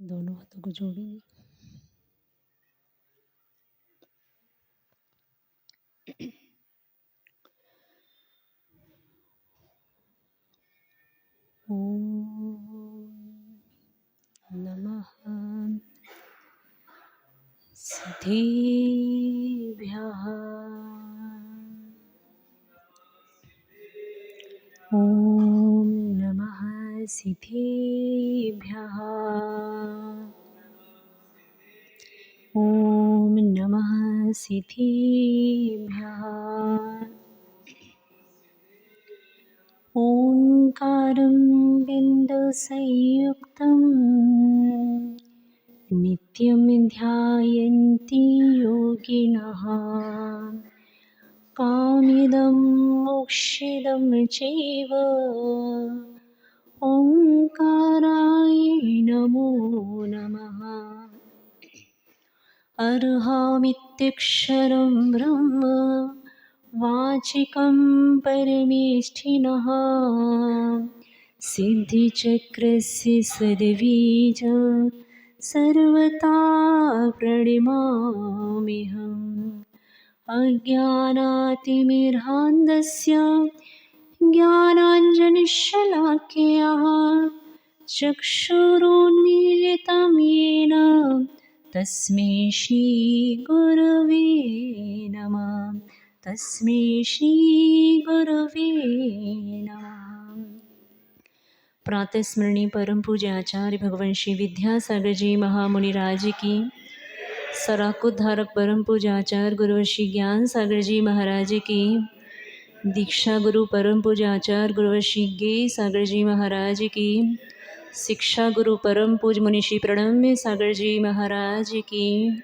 दोनों हाथों को जोड़ेंगे। ओम नमः सिद्धेभ्यः। ओम नमः सिद्धेभ्यः। ओम नमः सिद्धेभ्यः। ओंकारं बिन्दुसंयुक्तं नित्यं ध्यायन्ति योगिनः। कामिदं मोक्षिदं चैव ओंकाराय नमो नमः। अर्हामित्यक्षरं ब्रह्म वाचिकं परमेष्ठिनः। सिद्धिचक्रस्य सद्बीजं सर्वथा प्रणमाम्यहम्। अज्ञानातिमिरान्धस्य ज्ञानाञ्जनशलाकया चक्षुरुन्मीलितं येन तस्मै श्रीगुरवे नमः। तस्मै श्रीगुरवे नमः। प्रातः स्मरणीय परम पूज्य आचार्य भगवान श्री विद्यासागर जी महामुनिराज की, सराकुत धारक परम पूज्य आचार्य गुरु श्री ज्ञान सागर जी महाराज की, दीक्षा गुरु परम पूज्य आचार्य गुरु श्री गे सागर जी महाराज की, शिक्षा गुरु परम पूज्य मुनि श्री प्रणम्य सागर जी महाराज की,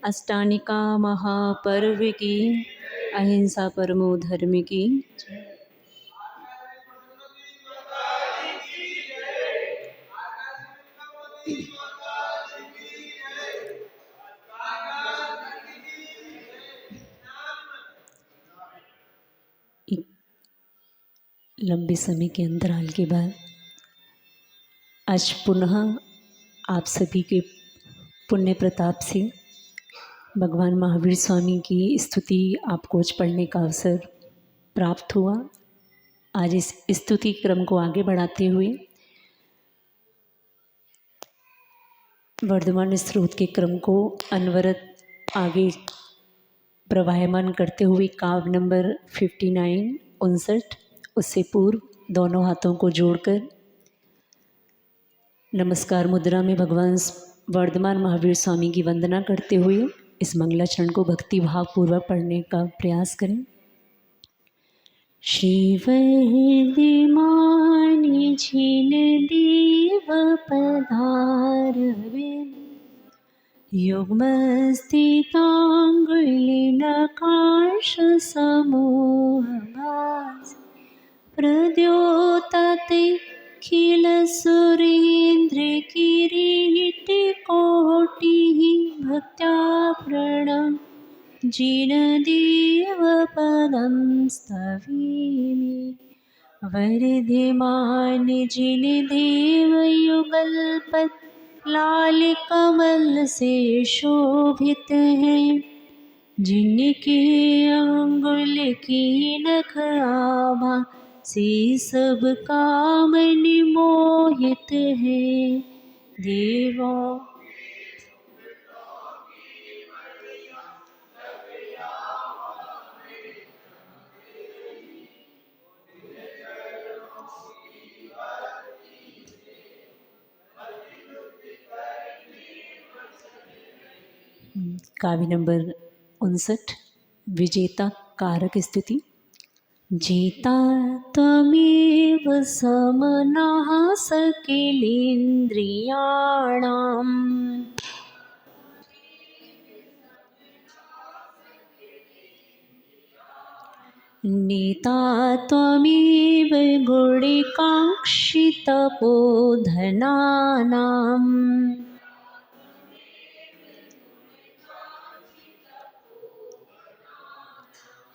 अष्टानिका महापर्व की, अहिंसा परमो धर्म की। एक लंबे समय के अंतराल के बाद आज पुनः आप सभी के पुण्य प्रताप से भगवान महावीर स्वामी की स्तुति आपको आज पढ़ने का अवसर प्राप्त हुआ। आज इस स्तुति क्रम को आगे बढ़ाते हुए वर्धमान स्रोत के क्रम को अनवरत आगे प्रवाहमान करते हुए काव्य नंबर 59 उससे पूर्व दोनों हाथों को जोड़कर नमस्कार मुद्रा में भगवान वर्धमान महावीर स्वामी की वंदना करते हुए इस मंगलाचरण को भक्ति भाव पूर्वक पढ़ने का प्रयास करें। श्री वर्धमान जिन देव पधारवे, युग्मस्थितांगुलिनकाश समूहभास, प्रद्योतते खिल सुरेन्द्र किरीटिकोटिः भक्त्या प्रणम जिन देव पदं स्तवेमि। वर्धमान जिन देव युगलपद लाल कमल से शोभित हैं, जिनके अंगुल की नख आभा से सब काम निमोहित है। देवों काव्य नंबर 59 विजेता कारक स्तुति। जेता त्वमेव समनाः सकलेन्द्रियाणाम्, नेता त्वमेव गुणकाङ्क्षितपोधनानाम्,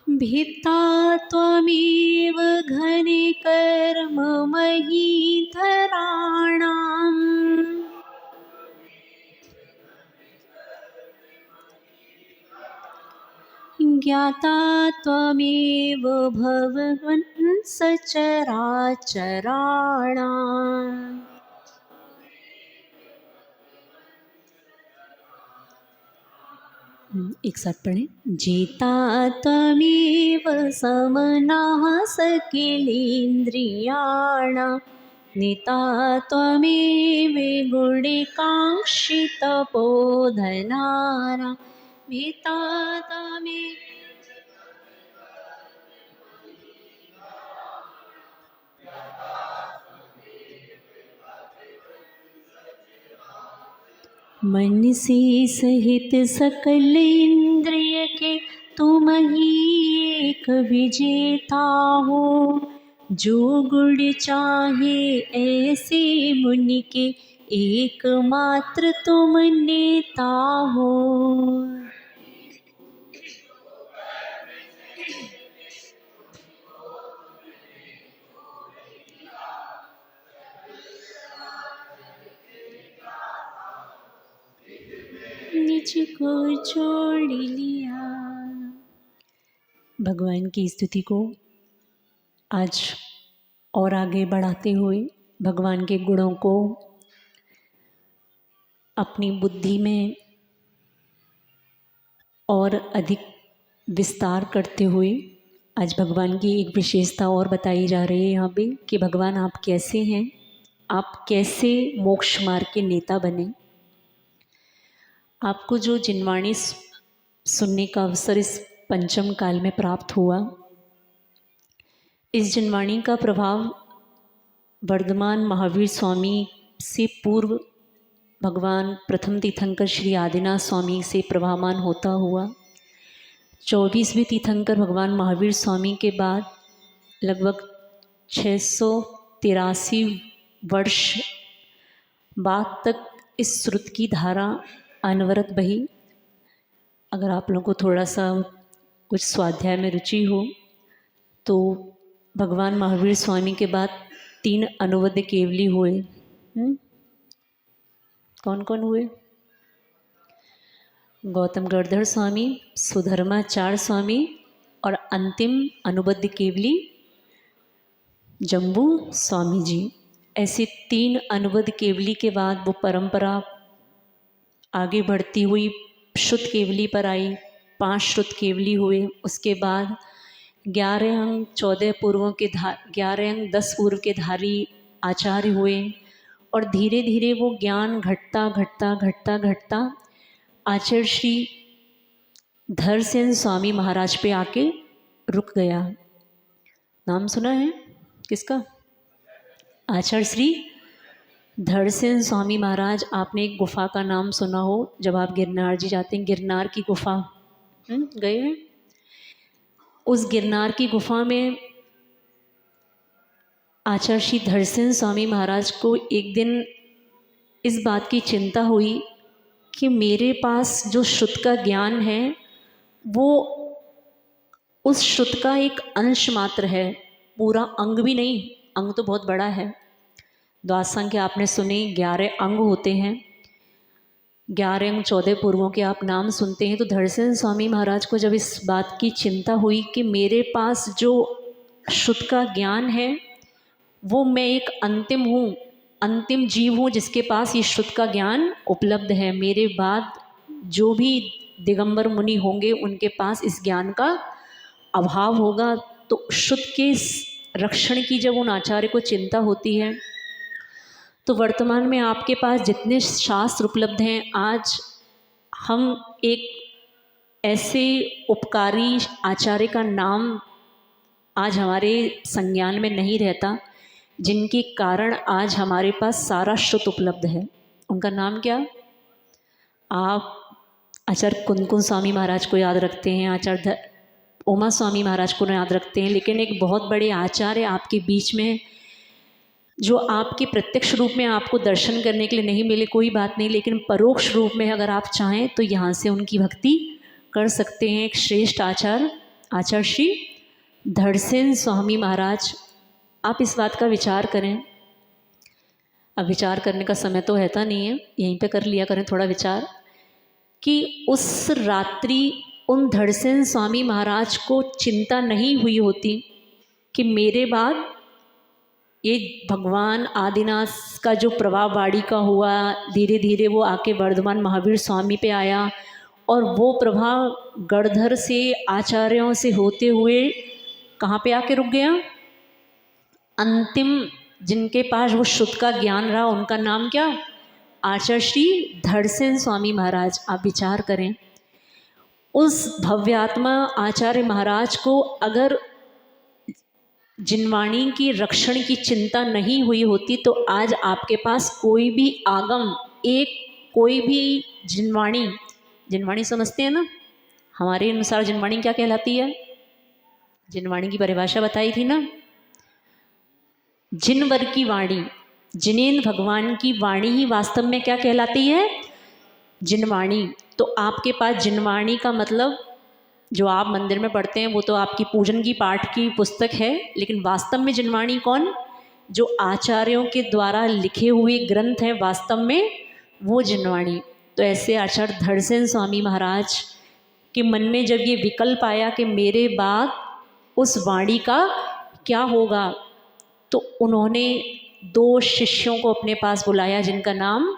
भित्ता त्वमेव घनकर्ममहीधराणाम्, ज्ञाता त्वमेव भगवन् सचराचराणाम्। एक साथ पढ़ें। जेता त्वमेव समनाः सकलेन्द्रियाणां, नेता त्वमेव गुणकाङ्क्षितपोधनानां, वेता त्वमेव। मन से सहित सकल इंद्रिय के तुम ही एक विजेता हो, जो गुण चाहे ऐसे मुनि के एकमात्र तुम नेता हो। निज को छोड़ लिया। भगवान की स्तुति को आज और आगे बढ़ाते हुए भगवान के गुणों को अपनी बुद्धि में और अधिक विस्तार करते हुए आज भगवान की एक विशेषता और बताई जा रही है यहाँ पे कि भगवान आप कैसे हैं, आप कैसे मोक्ष मार्ग के नेता बने। आपको जो जिनवाणी सुनने का अवसर इस पंचम काल में प्राप्त हुआ, इस जिनवाणी का प्रभाव वर्धमान महावीर स्वामी से पूर्व भगवान प्रथम तीर्थंकर श्री आदिनाथ स्वामी से प्रभावमान होता हुआ 24वें तीर्थंकर भगवान महावीर स्वामी के बाद लगभग 683 वर्ष बाद तक इस श्रुत की धारा अनवरत बही। अगर आप लोगों को थोड़ा सा कुछ स्वाध्याय में रुचि हो तो भगवान महावीर स्वामी के बाद 3 अनुवद केवली हुए। कौन कौन हुए? गौतम गणधर स्वामी, सुधर्माचार्य स्वामी और अंतिम अनुबद्ध केवली जम्बू स्वामी जी। ऐसे 3 अनुबद्ध केवली के बाद वो परंपरा आगे बढ़ती हुई शुद्ध केवली पर आई। 5 शुद्ध केवली हुए। उसके बाद 11 अंग 14 पूर्वों के 11 अंग 10 पूर्व के धारी आचार्य हुए और धीरे धीरे वो ज्ञान घटता घटता घटता घटता आचार्य श्री धरसेन स्वामी महाराज पे आके रुक गया। नाम सुना है किसका? आचार्य श्री धरसेन स्वामी महाराज। आपने एक गुफा का नाम सुना हो, जब आप गिरनार जी जाते हैं, गिरनार की गुफा गए हैं? उस गिरनार की गुफा में आचार्य श्री धरसेन स्वामी महाराज को एक दिन इस बात की चिंता हुई कि मेरे पास जो शुद्ध का ज्ञान है वो उस शुद्ध का एक अंश मात्र है, पूरा अंग भी नहीं। अंग तो बहुत बड़ा है। द्वादशांग के आपने सुने 11 अंग होते हैं। 11 अंग 14 पूर्वों के आप नाम सुनते हैं। तो धरसेन स्वामी महाराज को जब इस बात की चिंता हुई कि मेरे पास जो शुद्ध का ज्ञान है वो मैं एक अंतिम हूँ, अंतिम जीव हूँ जिसके पास ये शुद्ध का ज्ञान उपलब्ध है। मेरे बाद जो भी दिगंबर मुनि होंगे उनके पास इस ज्ञान का अभाव होगा। तो शुद्ध के रक्षण की जब उन आचार्य को चिंता होती है तो वर्तमान में आपके पास जितने शास्त्र उपलब्ध हैं, आज हम एक ऐसे उपकारी आचार्य का नाम आज हमारे संज्ञान में नहीं रहता जिनके कारण आज हमारे पास सारा शुद्ध उपलब्ध है। उनका नाम क्या? आप आचार्य कुंदकुंद स्वामी महाराज को याद रखते हैं, आचार्य उमा स्वामी महाराज को याद रखते हैं, लेकिन एक बहुत बड़े आचार्य आपके बीच में जो आपके प्रत्यक्ष रूप में आपको दर्शन करने के लिए नहीं मिले, कोई बात नहीं, लेकिन परोक्ष रूप में अगर आप चाहें तो यहाँ से उनकी भक्ति कर सकते हैं। एक श्रेष्ठ आचार्य श्री धरसेन स्वामी महाराज। आप इस बात का विचार करें। अब विचार करने का समय तो रहता नहीं है, यहीं पे कर लिया करें थोड़ा विचार कि उस रात्रि उन धड़सेन स्वामी महाराज को चिंता नहीं हुई होती कि मेरे बाद ये भगवान आदिनाथ का जो प्रभाव वाणी का हुआ, धीरे धीरे वो आके वर्धमान महावीर स्वामी पे आया और वो प्रभाव गणधर से आचार्यों से होते हुए कहाँ पे आके रुक गया? अंतिम जिनके पास वो शुद्ध का ज्ञान रहा उनका नाम क्या? आचार्य श्री धड़सेन स्वामी महाराज। आप विचार करें, उस भव्यात्मा आचार्य महाराज को अगर जिनवाणी की रक्षण की चिंता नहीं हुई होती तो आज आपके पास कोई भी आगम, कोई भी जिनवाणी समझते हैं ना? हमारे अनुसार जिनवाणी क्या कहलाती है? जिनवाणी की परिभाषा बताई थी ना, जिनवर की वाणी, जिनेन्द्र भगवान की वाणी ही वास्तव में क्या कहलाती है? जिनवाणी। तो आपके पास जिनवाणी का मतलब जो आप मंदिर में पढ़ते हैं वो तो आपकी पूजन की पाठ की पुस्तक है, लेकिन वास्तव में जिनवाणी कौन? जो आचार्यों के द्वारा लिखे हुए ग्रंथ हैं, वास्तव में वो जिनवाणी। तो ऐसे आचार्य धड़सेन स्वामी महाराज के मन में जब ये विकल्प आया कि मेरे बाद उस वाणी का क्या होगा, तो उन्होंने 2 शिष्यों को अपने पास बुलाया जिनका नाम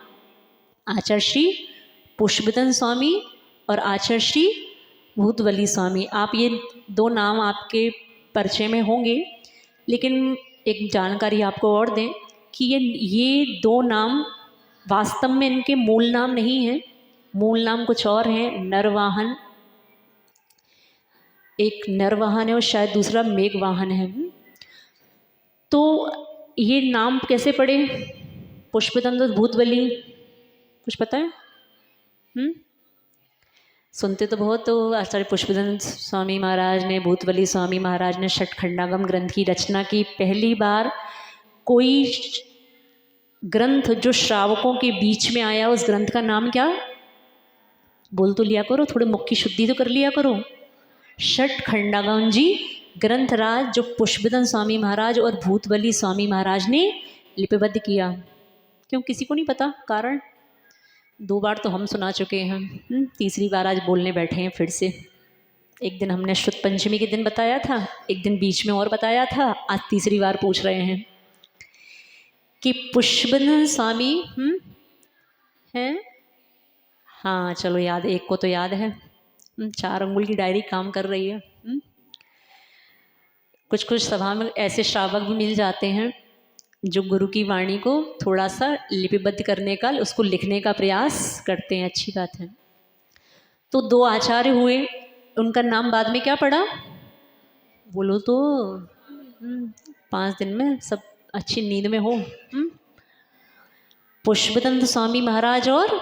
आचार्य श्री पुष्पदंत स्वामी और आचार्य श्री भूतवली स्वामी। आप ये 2 नाम आपके परिचय में होंगे, लेकिन एक जानकारी आपको और दें कि ये 2 नाम वास्तव में इनके मूल नाम नहीं हैं। मूल नाम कुछ और हैं। नरवाहन, एक नरवाहन है और शायद दूसरा मेघवाहन है। तो ये नाम कैसे पड़े? पुष्पदंत और भूतवली, कुछ पता है? सुनते तो बहुत, तो आचार्य पुष्पदंत स्वामी महाराज ने, भूतवली स्वामी महाराज ने षटखंडागम ग्रंथ की रचना की। पहली बार कोई ग्रंथ जो श्रावकों के बीच में आया, उस ग्रंथ का नाम क्या? बोल तो लिया करो, थोड़े मुख की शुद्धि तो कर लिया करो। षटखंडागम जी ग्रंथराज जो पुष्पदंत स्वामी महाराज और भूतवली स्वामी महाराज ने लिपिबद्ध किया। क्यों, किसी को नहीं पता कारण? 2 बार तो हम सुना चुके हैं, तीसरी बार आज बोलने बैठे हैं फिर से। एक दिन हमने शुद्ध पंचमी के दिन बताया था, एक दिन बीच में और बताया था, आज तीसरी बार पूछ रहे हैं कि पुष्पदंत स्वामी हैं। हाँ चलो याद, एक को तो याद है। 4 अंगुल की डायरी काम कर रही है। कुछ कुछ सभा में ऐसे श्रावक भी मिल जाते हैं जो गुरु की वाणी को थोड़ा सा लिपिबद्ध करने का, उसको लिखने का प्रयास करते हैं। अच्छी बात है। तो 2 आचार्य हुए, उनका नाम बाद में क्या पड़ा? बोलो तो 5 दिन में सब अच्छी नींद में हो। पुष्पदंत स्वामी महाराज और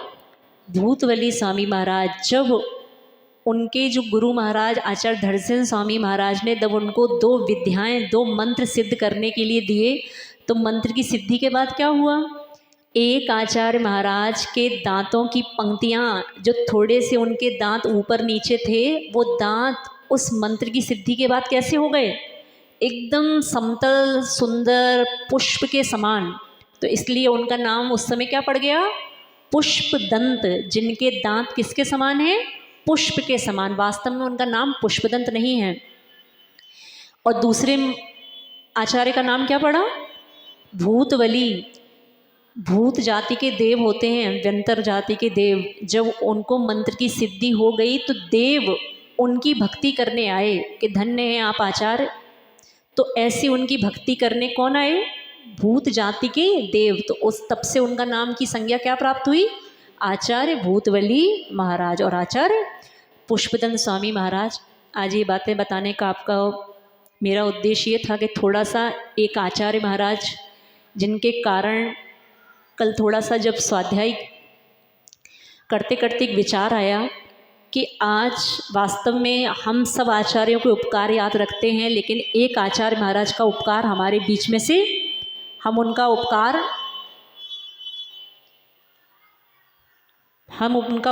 भूतवली स्वामी महाराज। जब उनके जो गुरु महाराज आचार्य धड़सेन स्वामी महाराज ने जब उनको 2 विद्याएं, 2 मंत्र सिद्ध करने के लिए दिए, तो मंत्र की सिद्धि के बाद क्या हुआ? एक आचार्य महाराज के दांतों की पंक्तियां, जो थोड़े से उनके दांत ऊपर नीचे थे, वो दांत उस मंत्र की सिद्धि के बाद कैसे हो गए? एकदम समतल सुंदर पुष्प के समान। तो इसलिए उनका नाम उस समय क्या पड़ गया? पुष्पदंत। जिनके दांत किसके समान है? पुष्प के समान। वास्तव में उनका नाम पुष्पदंत नहीं है। और दूसरे आचार्य का नाम क्या पड़ा? भूतवली। भूत जाति के देव होते हैं, व्यंतर जाति के देव। जब उनको मंत्र की सिद्धि हो गई तो देव उनकी भक्ति करने आए कि धन्य हैं आप आचार्य। तो ऐसी उनकी भक्ति करने कौन आए? भूत जाति के देव। तो उस तब से उनका नाम की संज्ञा क्या प्राप्त हुई? आचार्य भूतवली महाराज और आचार्य पुष्पदंत स्वामी महाराज। आज ये बातें बताने का आपका मेरा उद्देश्य ये था कि थोड़ा सा एक आचार्य महाराज जिनके कारण कल थोड़ा सा जब स्वाध्याय करते करते एक विचार आया कि आज वास्तव में हम सब आचार्यों के उपकार याद रखते हैं, लेकिन एक आचार्य महाराज का उपकार हमारे बीच में से हम उनका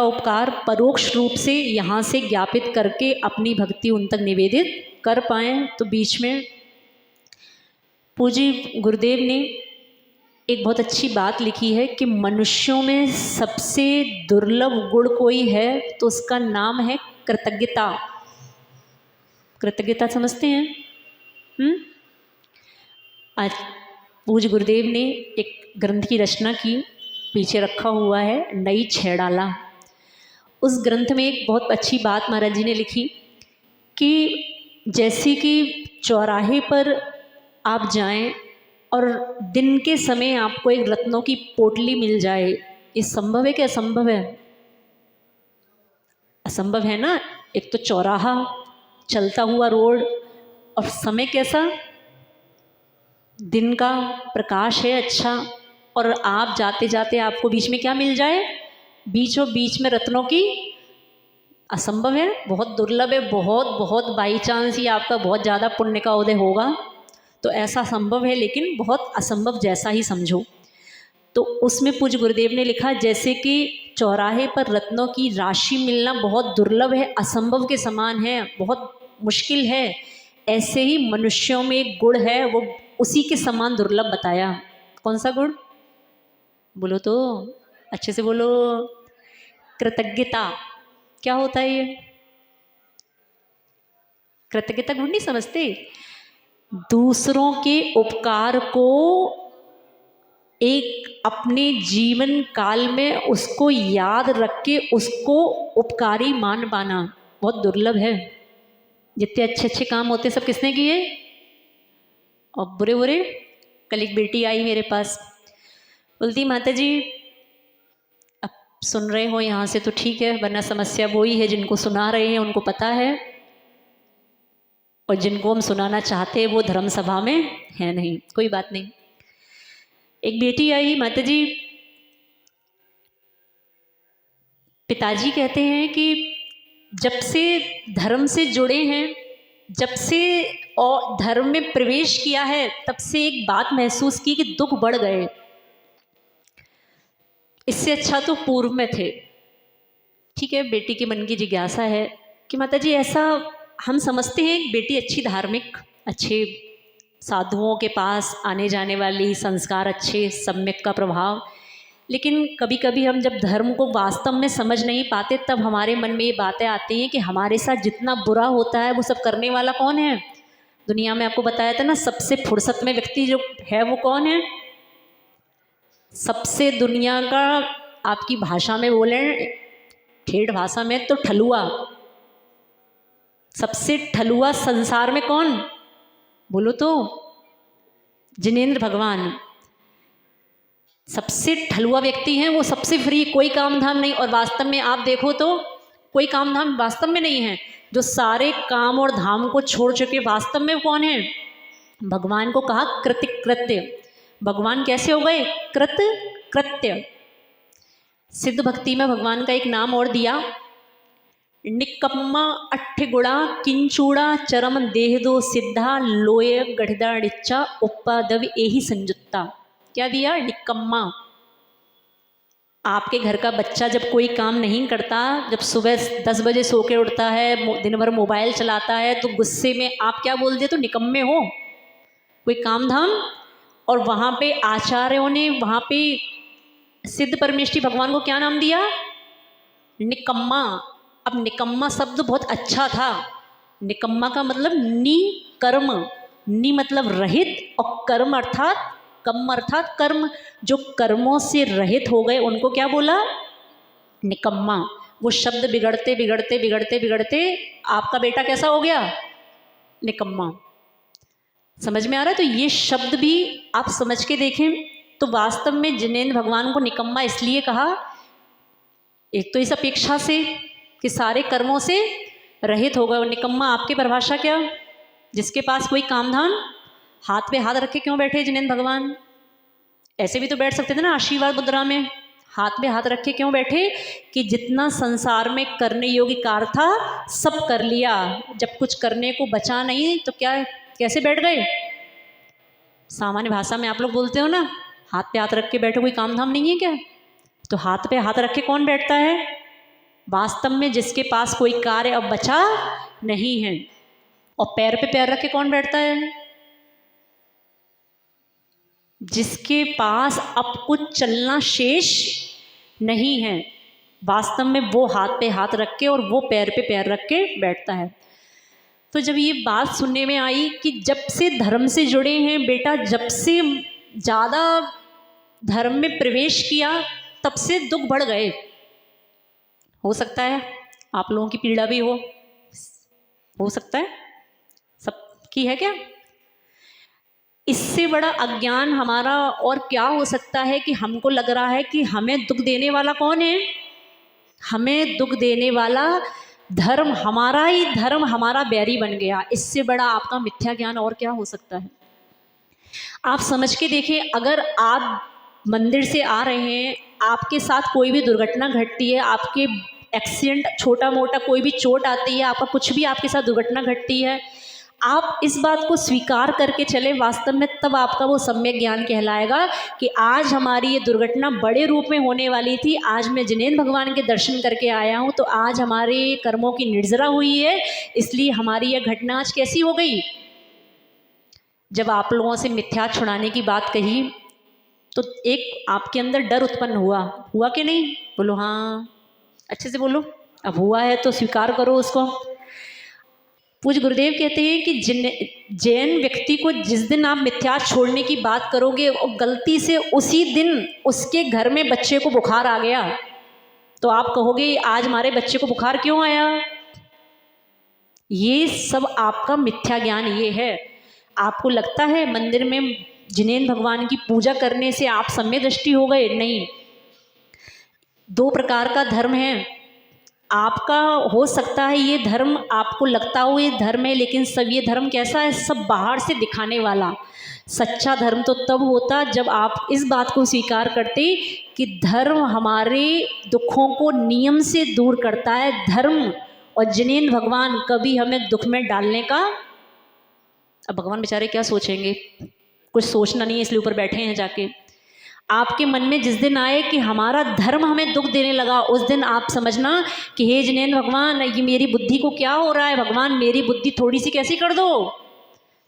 उपकार परोक्ष रूप से यहाँ से ज्ञापित करके अपनी भक्ति उन तक निवेदित कर पाएँ। तो बीच में पूज्य गुरुदेव ने एक बहुत अच्छी बात लिखी है कि मनुष्यों में सबसे दुर्लभ गुण कोई है तो उसका नाम है कृतज्ञता। कृतज्ञता समझते हैं? आज पूज्य गुरुदेव ने एक ग्रंथ की रचना की, पीछे रखा हुआ है नई छैड़ाला। उस ग्रंथ में एक बहुत अच्छी बात महाराज जी ने लिखी कि जैसे कि चौराहे पर आप जाएं और दिन के समय आपको एक रत्नों की पोटली मिल जाए, ये संभव है कि असंभव है? असंभव है ना। एक तो चौराहा, चलता हुआ रोड, और समय कैसा, दिन का प्रकाश है अच्छा, और आप जाते जाते आपको बीच में क्या मिल जाए, बीचों बीच में रत्नों की। असंभव है, बहुत दुर्लभ है, बहुत बहुत बाई चांस ही आपका बहुत ज़्यादा पुण्य का उदय होगा तो ऐसा संभव है, लेकिन बहुत असंभव जैसा ही समझो। तो उसमें पूज्य गुरुदेव ने लिखा जैसे कि चौराहे पर रत्नों की राशि मिलना बहुत दुर्लभ है, असंभव के समान है, बहुत मुश्किल है, ऐसे ही मनुष्यों में एक गुण है, वो उसी के समान दुर्लभ बताया। कौन सा गुण बोलो तो, अच्छे से बोलो। कृतज्ञता। क्या होता है ये? कृतज्ञता गुण नहीं समझते? दूसरों के उपकार को एक अपने जीवन काल में उसको याद रख के उसको उपकारी मान पाना बहुत दुर्लभ है। जितने अच्छे अच्छे काम होते सब किसने किए, और बुरे बुरे। कल एक बेटी आई मेरे पास, बोलती माता जी अब सुन रहे हो यहाँ से तो ठीक है, वरना समस्या वही है जिनको सुना रहे हैं उनको पता है, और जिनको हम सुनाना चाहते हैं वो धर्म सभा में है नहीं। कोई बात नहीं। एक बेटी आई, माता जी पिताजी कहते हैं कि जब से धर्म से जुड़े हैं, जब से और धर्म में प्रवेश किया है, तब से एक बात महसूस की कि दुख बढ़ गए, इससे अच्छा तो पूर्व में थे। ठीक है, बेटी के मन की जिज्ञासा है कि माता जी ऐसा हम समझते हैं बेटी अच्छी धार्मिक, अच्छे साधुओं के पास आने जाने वाली, संस्कार अच्छे, सम्यक का प्रभाव, लेकिन कभी कभी हम जब धर्म को वास्तव में समझ नहीं पाते तब हमारे मन में ये बातें आती हैं कि हमारे साथ जितना बुरा होता है वो सब करने वाला कौन है दुनिया में। आपको बताया था ना, सबसे फुर्सत में व्यक्ति जो है वो कौन है, सबसे दुनिया का, आपकी भाषा में बोले ठेठ भाषा में तो ठलुआ, सबसे ठलुआ संसार में कौन बोलो तो, जिनेंद्र भगवान सबसे ठलुआ व्यक्ति हैं, वो सबसे फ्री, कोई काम धाम नहीं। और वास्तव में आप देखो तो कोई काम धाम वास्तव में नहीं है, जो सारे काम और धाम को छोड़ चुके वास्तव में कौन है, भगवान को कहा कृत्य कृत्य। भगवान कैसे हो गए, कृत कृत्य। सिद्ध भक्ति में भगवान का एक नाम और दिया, निकम्मा अट्ठगुड़ा किंचूड़ा चरम देह दो सिद्धा लोय गढ़िचा उपादव एही संजुत्ता। क्या दिया, निकम्मा। आपके घर का बच्चा जब कोई काम नहीं करता, जब सुबह 10 बजे सो के उठता है, दिन भर मोबाइल चलाता है, तो गुस्से में आप क्या बोल दे, तो निकम्मे हो, कोई काम धाम। और वहाँ पे आचार्यों ने वहाँ पे सिद्ध परमेष्ठी भगवान को क्या नाम दिया, निकम्मा। अब निकम्मा शब्द बहुत अच्छा था, निकम्मा का मतलब नि कर्म, नि मतलब रहित, और कर्म अर्थात कम अर्थात कर्म, जो कर्मों से रहित हो गए उनको क्या बोला, निकम्मा। वो शब्द बिगड़ते बिगड़ते बिगड़ते बिगड़ते आपका बेटा कैसा हो गया, निकम्मा। समझ में आ रहा है? तो ये शब्द भी आप समझ के देखें तो वास्तव में जिनेंद्र भगवान को निकम्मा इसलिए कहा, एक तो इस अपेक्षा से कि सारे कर्मों से रहित हो गए। निकम्मा आपकी परिभाषा क्या, जिसके पास कोई काम धाम, हाथ पे हाथ रखे क्यों बैठे जिनेंद्र भगवान, ऐसे भी तो बैठ सकते थे ना आशीर्वाद मुद्रा में, हाथ पे हाथ रखे क्यों बैठे, कि जितना संसार में करने योग्य कार्य था सब कर लिया, जब कुछ करने को बचा नहीं तो क्या, कैसे बैठ गए। सामान्य भाषा में आप लोग बोलते हो ना, हाथ पे हाथ रख के बैठो, कोई काम धाम नहीं है क्या, तो हाथ पे हाथ रख के कौन बैठता है, वास्तव में जिसके पास कोई कार्य अब बचा नहीं है। और पैर पे पैर रख के कौन बैठता है, जिसके पास अब कुछ चलना शेष नहीं है। वास्तव में वो हाथ पे हाथ रख के और वो पैर पे पैर रख के बैठता है। तो जब ये बात सुनने में आई कि जब से धर्म से जुड़े हैं बेटा, जब से ज़्यादा धर्म में प्रवेश किया तब से दुख बढ़ गए। हो सकता है आप लोगों की पीड़ा भी हो सकता है, सबकी है क्या? इससे बड़ा अज्ञान हमारा और क्या हो सकता है कि हमको लग रहा है कि हमें दुख देने वाला कौन है? हमें दुख देने वाला धर्म, हमारा ही धर्म हमारा बैरी बन गया। इससे बड़ा आपका मिथ्या ज्ञान और क्या हो सकता है? आप समझ के देखें, अगर आप मंदिर से आ रहे हैं, आपके साथ कोई भी दुर्घटना घटती है, आपके एक्सीडेंट, छोटा मोटा कोई भी चोट आती है, आपका कुछ भी आपके साथ दुर्घटना घटती है, आप इस बात को स्वीकार करके चले वास्तव में, तब आपका वो सम्यक ज्ञान कहलाएगा कि आज हमारी ये दुर्घटना बड़े रूप में होने वाली थी, आज मैं जिनेंद्र भगवान के दर्शन करके आया हूँ, तो आज हमारे कर्मों की निर्जरा हुई है, इसलिए हमारी यह घटना आज कैसी हो गई। जब आप लोगों से मिथ्या छुड़ाने की बात कही तो एक आपके अंदर डर उत्पन्न हुआ कि नहीं? बोलो हाँ, अच्छे से बोलो। अब हुआ है तो स्वीकार करो उसको। पूज्य गुरुदेव कहते हैं कि जैन व्यक्ति को जिस दिन आप मिथ्या छोड़ने की बात करोगे और गलती से उसी दिन उसके घर में बच्चे को बुखार आ गया, तो आप कहोगे आज हमारे बच्चे को बुखार क्यों आया? ये सब आपका मिथ्या ज्ञान ये है। आपको लगता है मंदिर में जिनेंद्र भगवान की पूजा करने से आप सम्य दृष्टि हो गए? नहीं। दो प्रकार का धर्म है। आपका हो सकता है ये धर्म आपको लगता हो ये धर्म है, लेकिन सब ये धर्म कैसा है? सब बाहर से दिखाने वाला। सच्चा धर्म तो तब होता जब आप इस बात को स्वीकार करते कि धर्म हमारे दुखों को नियम से दूर करता है। धर्म और जिनेंद्र भगवान कभी हमें दुख में डालने का, अब भगवान बेचारे क्या सोचेंगे, कुछ सोचना नहीं है इसलिए ऊपर बैठे हैं जाके। आपके मन में जिस दिन आए कि हमारा धर्म हमें दुख देने लगा, उस दिन आप समझना कि हे जिनेंद्र भगवान, ये मेरी बुद्धि को क्या हो रहा है? भगवान मेरी बुद्धि थोड़ी सी कैसी कर दो,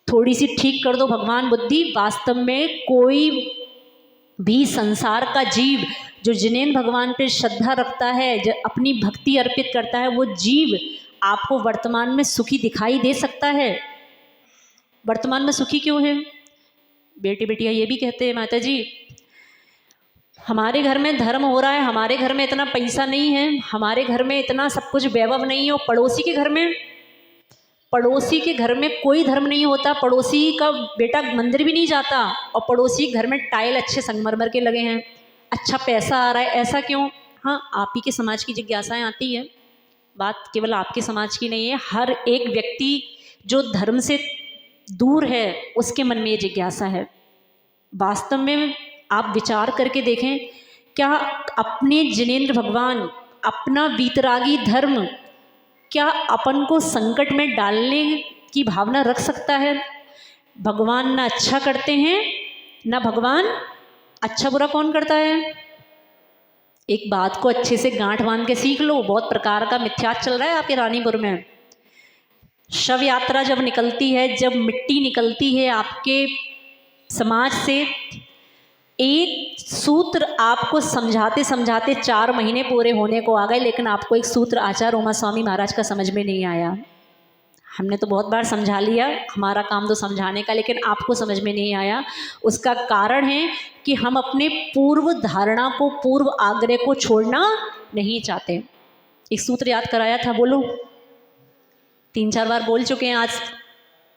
थोड़ी सी ठीक कर दो भगवान बुद्धि। वास्तव में कोई भी संसार का जीव जो जिनेंद्र भगवान पे श्रद्धा रखता है, जो अपनी भक्ति अर्पित करता है, वो जीव आपको वर्तमान में सुखी दिखाई दे सकता है। वर्तमान में सुखी क्यों है? बेटी बेटियाँ ये भी कहते हैं माता जी हमारे घर में धर्म हो रहा है, हमारे घर में इतना पैसा नहीं है, हमारे घर में इतना सब कुछ वैभव नहीं है, और पड़ोसी के घर में कोई धर्म नहीं होता, पड़ोसी का बेटा मंदिर भी नहीं जाता, और पड़ोसी के घर में टाइल अच्छे संगमरमर के लगे हैं, अच्छा पैसा आ रहा है, ऐसा क्यों? हाँ, आप ही के समाज की जिज्ञासाएं आती है। बात केवल आपके समाज की नहीं है, हर एक व्यक्ति जो धर्म से दूर है उसके मन में ये जिज्ञासा है। वास्तव में आप विचार करके देखें, क्या अपने जिनेंद्र भगवान, अपना वीतरागी धर्म क्या अपन को संकट में डालने की भावना रख सकता है? भगवान ना अच्छा करते हैं, ना भगवान अच्छा बुरा कौन करता है? एक बात को अच्छे से गांठ बांध के सीख लो, बहुत प्रकार का मिथ्याचार चल रहा है आपके रानीपुर में। शव यात्रा जब निकलती है, जब मिट्टी निकलती है आपके समाज से, एक सूत्र आपको समझाते समझाते 4 महीने पूरे होने को आ गए, लेकिन आपको एक सूत्र आचार्य उमा स्वामी महाराज का समझ में नहीं आया। हमने तो बहुत बार समझा लिया, हमारा काम तो समझाने का, लेकिन आपको समझ में नहीं आया। उसका कारण है कि हम अपने पूर्व धारणा को, पूर्व आग्रह को छोड़ना नहीं चाहते। एक सूत्र याद कराया था, बोलो। 3-4 बार बोल चुके हैं आज।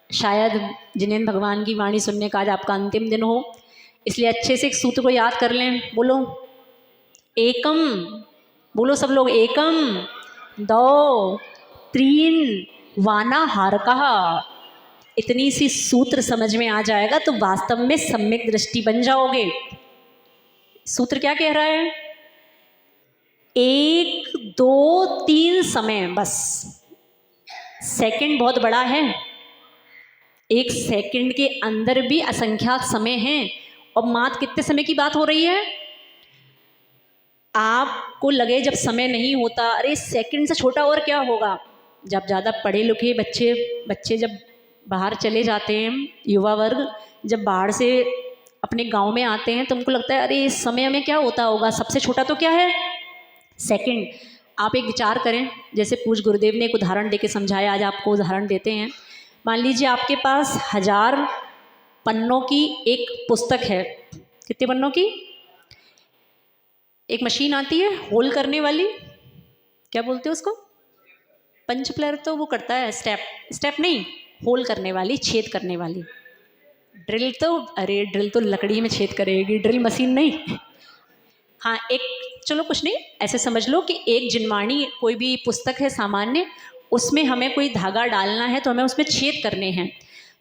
शायद जिनेंद्र भगवान की वाणी सुनने का आज आपका अंतिम दिन हो, इसलिए अच्छे से एक सूत्र को याद कर लें। बोलो एकम, बोलो सब लोग, एकम 2 3 वाना हारकः। इतनी सी सूत्र समझ में आ जाएगा तो वास्तव में सम्यक दृष्टि बन जाओगे। सूत्र क्या कह रहा है? 1 2 3 समय, बस। सेकंड बहुत बड़ा है, 1 सेकंड के अंदर भी असंख्यात समय हैं, और मात्र कितने समय की बात हो रही है? आपको लगे जब समय नहीं होता, अरे सेकंड से छोटा और क्या होगा। जब ज़्यादा पढ़े लिखे बच्चे जब बाहर चले जाते हैं, युवा वर्ग जब बाहर से अपने गांव में आते हैं, तो उनको लगता है अरे इस समय में क्या होता होगा, सबसे छोटा तो क्या है? सेकंड, आप एक विचार करें, जैसे पूज्य गुरुदेव ने एक उदाहरण देके समझाया, आज आपको उदाहरण देते हैं। मान लीजिए आपके पास 1000 पन्नों की एक पुस्तक है। कितने पन्नों की? एक मशीन आती है होल करने वाली, क्या बोलते हैं उसको? पंच प्लेयर तो वो करता है, स्टेप नहीं, होल करने वाली, छेद करने वाली। ड्रिल तो, अरे ड्रिल तो लकड़ी में छेद करेगी, ड्रिल मशीन नहीं। हाँ, एक, चलो कुछ नहीं, ऐसे समझ लो कि एक जिनवाणी कोई भी पुस्तक है सामान्य, उसमें हमें कोई धागा डालना है तो हमें उसमें छेद करने हैं।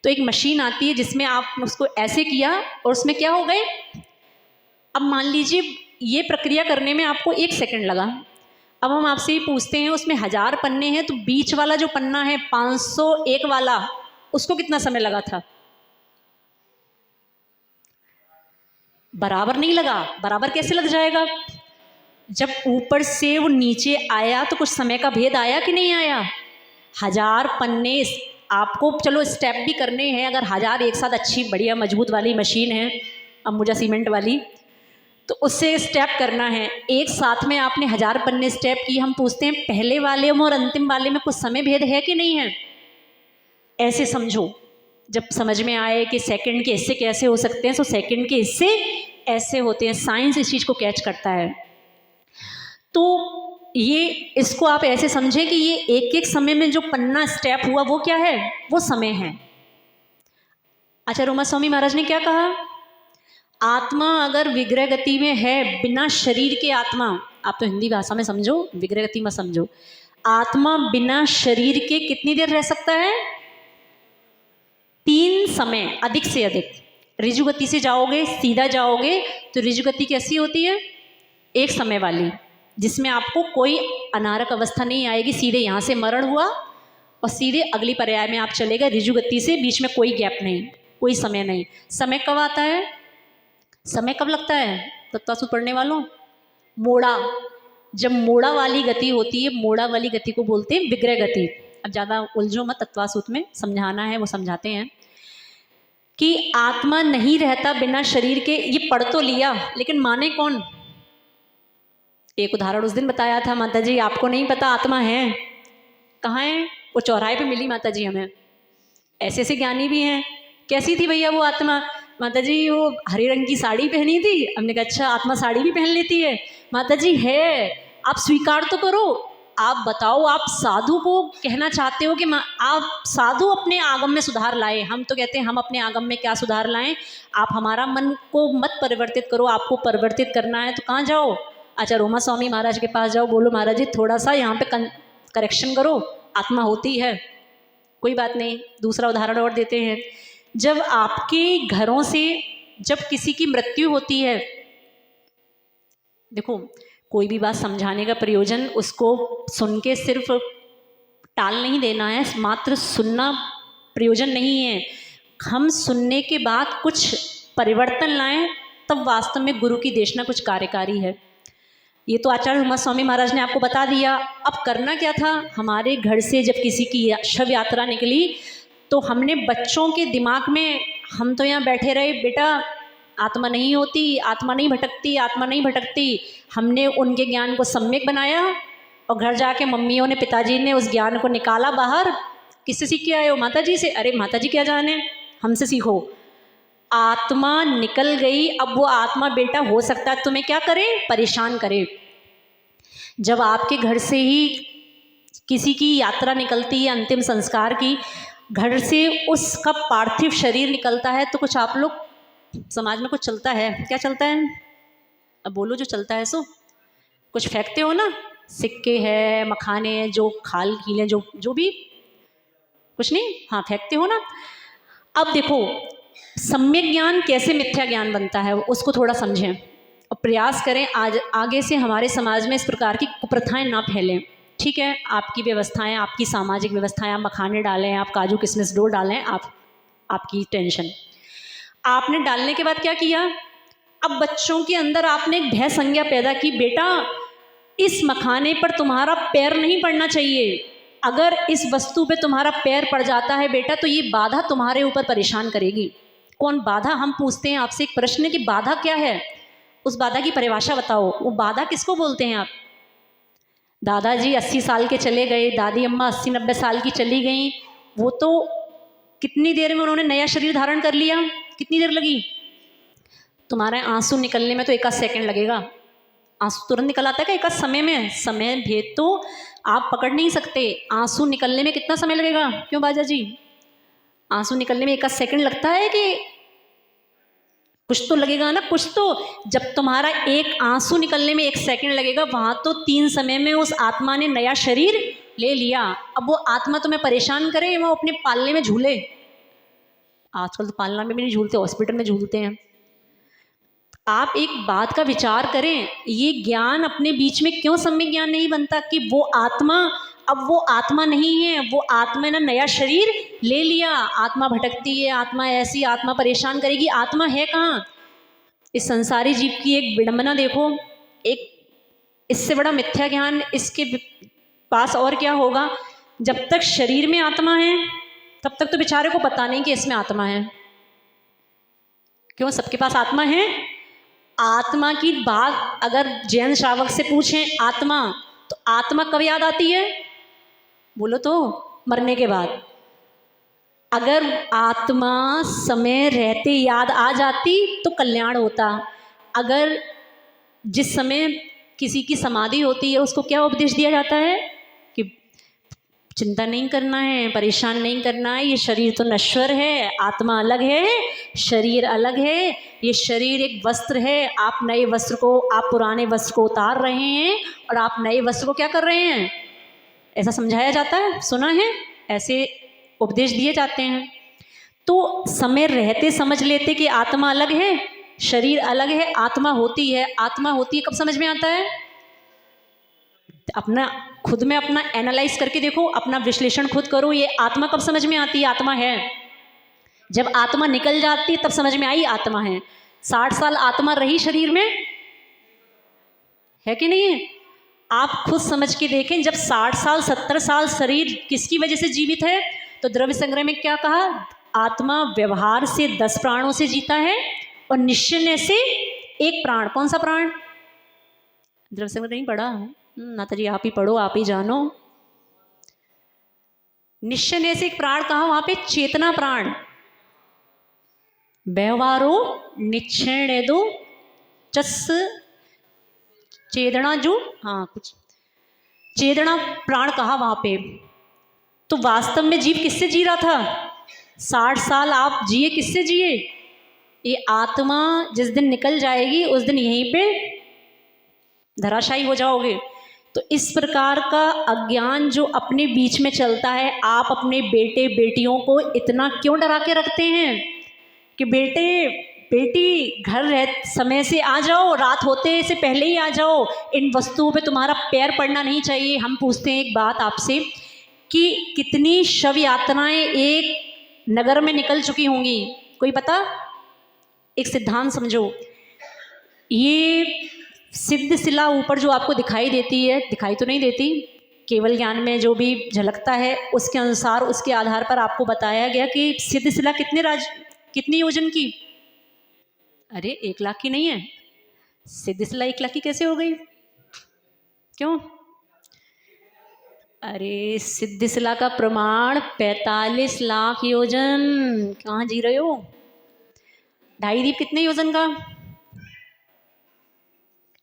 तो एक मशीन आती है जिसमें आप उसको ऐसे किया और उसमें क्या हो गए। अब मान लीजिए ये प्रक्रिया करने में आपको 1 सेकंड लगा। अब हम आपसे ही पूछते हैं, उसमें 1000 पन्ने हैं तो बीच वाला जो पन्ना है 501 वाला, उसको कितना समय लगा था? बराबर नहीं लगा। बराबर कैसे लग जाएगा? जब ऊपर से वो नीचे आया तो कुछ समय का भेद आया कि नहीं आया? 1000 पन्ने आपको, चलो स्टेप भी करने हैं, अगर 1000 एक साथ अच्छी बढ़िया मजबूत वाली मशीन है अंबुजा सीमेंट वाली, तो उससे स्टेप करना है, एक साथ में आपने 1000 पन्ने स्टेप की। हम पूछते हैं पहले वाले में और अंतिम वाले में कुछ समय भेद है कि नहीं है? ऐसे समझो, जब समझ में आए कि सेकंड के हिस्से कैसे हो सकते हैं, तो सेकंड के हिस्से ऐसे होते हैं। साइंस इस चीज़ को कैच करता है। तो ये, इसको आप ऐसे समझें कि ये एक एक समय में जो पन्ना स्टेप हुआ वो क्या है? वो समय है। आचार्य उमा स्वामी महाराज ने क्या कहा? आत्मा अगर विग्रह गति में है, बिना शरीर के आत्मा, आप तो हिंदी भाषा में समझो, विग्रह गति में समझो, आत्मा बिना शरीर के कितनी देर रह सकता है? 3 समय, अधिक से अधिक। ऋजु गति से जाओगे, सीधा जाओगे तो ऋजु गति कैसी होती है? एक समय वाली, जिसमें आपको कोई अनारक अवस्था नहीं आएगी, सीधे यहाँ से मरण हुआ और सीधे अगली पर्याय में आप चले गए। ऋजु गति से बीच में कोई गैप नहीं, कोई समय नहीं। समय कब आता है? समय कब लगता है तत्वासूत्र पढ़ने वालों? मोड़ा, जब मोड़ा वाली गति होती है, मोड़ा वाली गति को बोलते हैं विग्रह गति। अब ज़्यादा उलझो मत, तत्वासूत्र में समझाना है वो समझाते हैं कि आत्मा नहीं रहता बिना शरीर के। ये पढ़ तो लिया, लेकिन माने कौन? एक उदाहरण उस दिन बताया था, माता जी आपको नहीं पता आत्मा है कहाँ है? वो चौराहे पे मिली माता जी हमें। ऐसे ऐसे ज्ञानी भी हैं। कैसी थी भैया वो आत्मा? माता जी वो हरे रंग की साड़ी पहनी थी। हमने कहा अच्छा, आत्मा साड़ी भी पहन लेती है? माता जी है, आप स्वीकार तो करो। आप बताओ, आप साधु को कहना चाहते हो कि आप साधु अपने आगम में सुधार लाए। हम तो कहते हैं हम अपने आगम में क्या सुधार लाएं? आप हमारा मन को मत परिवर्तित करो, आपको परिवर्तित करना है तो कहाँ जाओ? आचार्य उमा स्वामी महाराज के पास जाओ, बोलो महाराज जी थोड़ा सा यहाँ पे करेक्शन करो, आत्मा होती है। कोई बात नहीं। दूसरा उदाहरण और देते हैं। जब आपके घरों से जब किसी की मृत्यु होती है, देखो कोई भी बात समझाने का प्रयोजन उसको सुन के सिर्फ टाल नहीं देना है, मात्र सुनना प्रयोजन नहीं है। हम सुनने के बाद कुछ परिवर्तन लाएं, तब वास्तव में गुरु की देशना कुछ कार्यकारी है। ये तो आचार्य उमा स्वामी महाराज ने आपको बता दिया। अब करना क्या था? हमारे घर से जब किसी की शव यात्रा निकली तो हमने बच्चों के दिमाग में, हम तो यहाँ बैठे रहे, बेटा आत्मा नहीं होती, आत्मा नहीं भटकती, आत्मा नहीं भटकती। हमने उनके ज्ञान को सम्यक बनाया और घर जाके मम्मियों ने, पिताजी ने उस ज्ञान को निकाला बाहर। किससे सीख के आए हो? माता जी से। अरे माता जी क्या जाने, हमसे सीखो। आत्मा निकल गई। अब वो आत्मा बेटा हो सकता है तुम्हें क्या करे? परेशान करे। जब आपके घर से ही किसी की यात्रा निकलती है अंतिम संस्कार की, घर से उसका पार्थिव शरीर निकलता है, तो कुछ आप लोग समाज में कुछ चलता है। क्या चलता है? अब बोलो जो चलता है सो। कुछ फेंकते हो ना, सिक्के है, मखाने हैं, जो खाल कीले, जो भी, कुछ नहीं, हाँ फेंकते हो ना। अब देखो सम्यक ज्ञान कैसे मिथ्या ज्ञान बनता है, उसको थोड़ा समझें और प्रयास करें आज आगे से हमारे समाज में इस प्रकार की कुप्रथाएं ना फैलें। ठीक है, आपकी व्यवस्थाएं, आपकी सामाजिक व्यवस्थाएं, आप मखाने डालें, आप काजू किशमिश डो डालें, आपकी टेंशन। आपने डालने के बाद क्या किया? अब बच्चों के अंदर आपने एक भय संज्ञा पैदा की, बेटा इस मखाने पर तुम्हारा पैर नहीं पड़ना चाहिए। अगर इस वस्तु पे तुम्हारा पैर पड़ जाता है बेटा, तो ये बाधा तुम्हारे ऊपर परेशान करेगी। कौन बाधा? हम पूछते हैं आपसे एक प्रश्न कि बाधा क्या है? उस बाधा की परिभाषा बताओ। वो बाधा किसको बोलते हैं आप? दादाजी 80 साल के चले गए, दादी अम्मा 80-90 साल की चली गई, वो तो कितनी देर में उन्होंने नया शरीर धारण कर लिया, कितनी देर लगी? तुम्हारे आंसू निकलने में तो 1 आध सेकंड लगेगा। आंसू तुरंत निकल आता है क्या 1 आध समय में? समय भेद तो आप पकड़ नहीं सकते। आंसू निकलने में कितना समय लगेगा? क्यों बाजा जी? आंसू निकलने में 1 आध सेकंड लगता है कि कुछ तो लगेगा ना, कुछ तो। जब तुम्हारा एक आंसू निकलने में 1 सेकंड लगेगा, वहां तो 3 समय में उस आत्मा ने नया शरीर ले लिया। अब वो आत्मा तुम्हें परेशान करे, वो अपने पालने में झूले। आजकल तो पालना में भी नहीं झूलते, हॉस्पिटल में झूलते हैं। आप एक बात का विचार करें, ये ज्ञान अपने बीच में क्यों सम्यक ज्ञान नहीं बनता कि वो आत्मा अब वो आत्मा नहीं है, वो आत्मा ने नया शरीर ले लिया। आत्मा भटकती है, आत्मा ऐसी, आत्मा परेशान करेगी, आत्मा है कहाँ? इस संसारी जीव की एक विडंबना देखो, एक इससे बड़ा मिथ्या ज्ञान इसके पास और क्या होगा? जब तक शरीर में आत्मा है तब तक तो बेचारे को पता नहीं कि इसमें आत्मा है। क्यों? सबके पास आत्मा है। आत्मा की बात अगर जैन श्रावक से पूछें आत्मा, तो आत्मा कब याद आती है? बोलो तो, मरने के बाद। अगर आत्मा समय रहते याद आ जाती तो कल्याण होता। अगर जिस समय किसी की समाधि होती है उसको क्या उपदेश दिया जाता है कि चिंता नहीं करना है, परेशान नहीं करना है, ये शरीर तो नश्वर है, आत्मा अलग है, शरीर अलग है, ये शरीर एक वस्त्र है, आप नए वस्त्र को, आप पुराने वस्त्र को उतार रहे हैं और आप नए वस्त्र को क्या कर रहे हैं? ऐसा समझाया जाता है, सुना है, ऐसे उपदेश दिए जाते हैं। तो समय रहते समझ लेते कि आत्मा अलग है, शरीर अलग है, आत्मा होती है। आत्मा होती है कब समझ में आता है? अपना खुद में अपना एनालाइज करके देखो, अपना विश्लेषण खुद करो, ये आत्मा कब समझ में आती है आत्मा है? जब आत्मा निकल जाती है तब समझ में आई आत्मा है। 60 साल आत्मा रही शरीर में, है कि नहीं है? आप खुद समझ के देखें, जब 60 साल 70 साल शरीर किसकी वजह से जीवित है? तो द्रव्य संग्रह में क्या कहा? आत्मा व्यवहार से 10 प्राणों से जीता है और निश्चय से 1 प्राण। कौन सा प्राण? द्रव्य संग्रह नहीं पढ़ा? माता जी आप ही पढ़ो, आप ही जानो। निश्चय से 1 प्राण कहा? वहां पे चेतना प्राण। व्यवहारो निश्चय दो चस चेदना जो, हाँ कुछ चेदना प्राण कहा वहां पे। तो वास्तव में जीव किससे जी रहा था? 60 साल आप जिए, किससे जिए? ये आत्मा जिस दिन निकल जाएगी उस दिन यहीं पे धराशायी हो जाओगे। तो इस प्रकार का अज्ञान जो अपने बीच में चलता है, आप अपने बेटे बेटियों को इतना क्यों डरा के रखते हैं कि बेटे बेटी घर रह समय से आ जाओ, रात होते से पहले ही आ जाओ, इन वस्तुओं पे तुम्हारा पैर पड़ना नहीं चाहिए। हम पूछते हैं एक बात आपसे कि कितनी शव यात्राएं एक नगर में निकल चुकी होंगी, कोई पता? एक सिद्धांत समझो, ये सिद्ध शिला ऊपर जो आपको दिखाई देती है, दिखाई तो नहीं देती, केवल ज्ञान में जो भी झलकता है उसके अनुसार, उसके आधार पर आपको बताया गया कि सिद्ध शिला कितनी योजन की? अरे 1 लाख की नहीं है, सिद्ध शिला 1 लाख की कैसे हो गई? क्यों? अरे सिद्ध शिला का प्रमाण 45 लाख योजन। कहाँ जी रहे हो? 2.5 दीप कितने योजन का?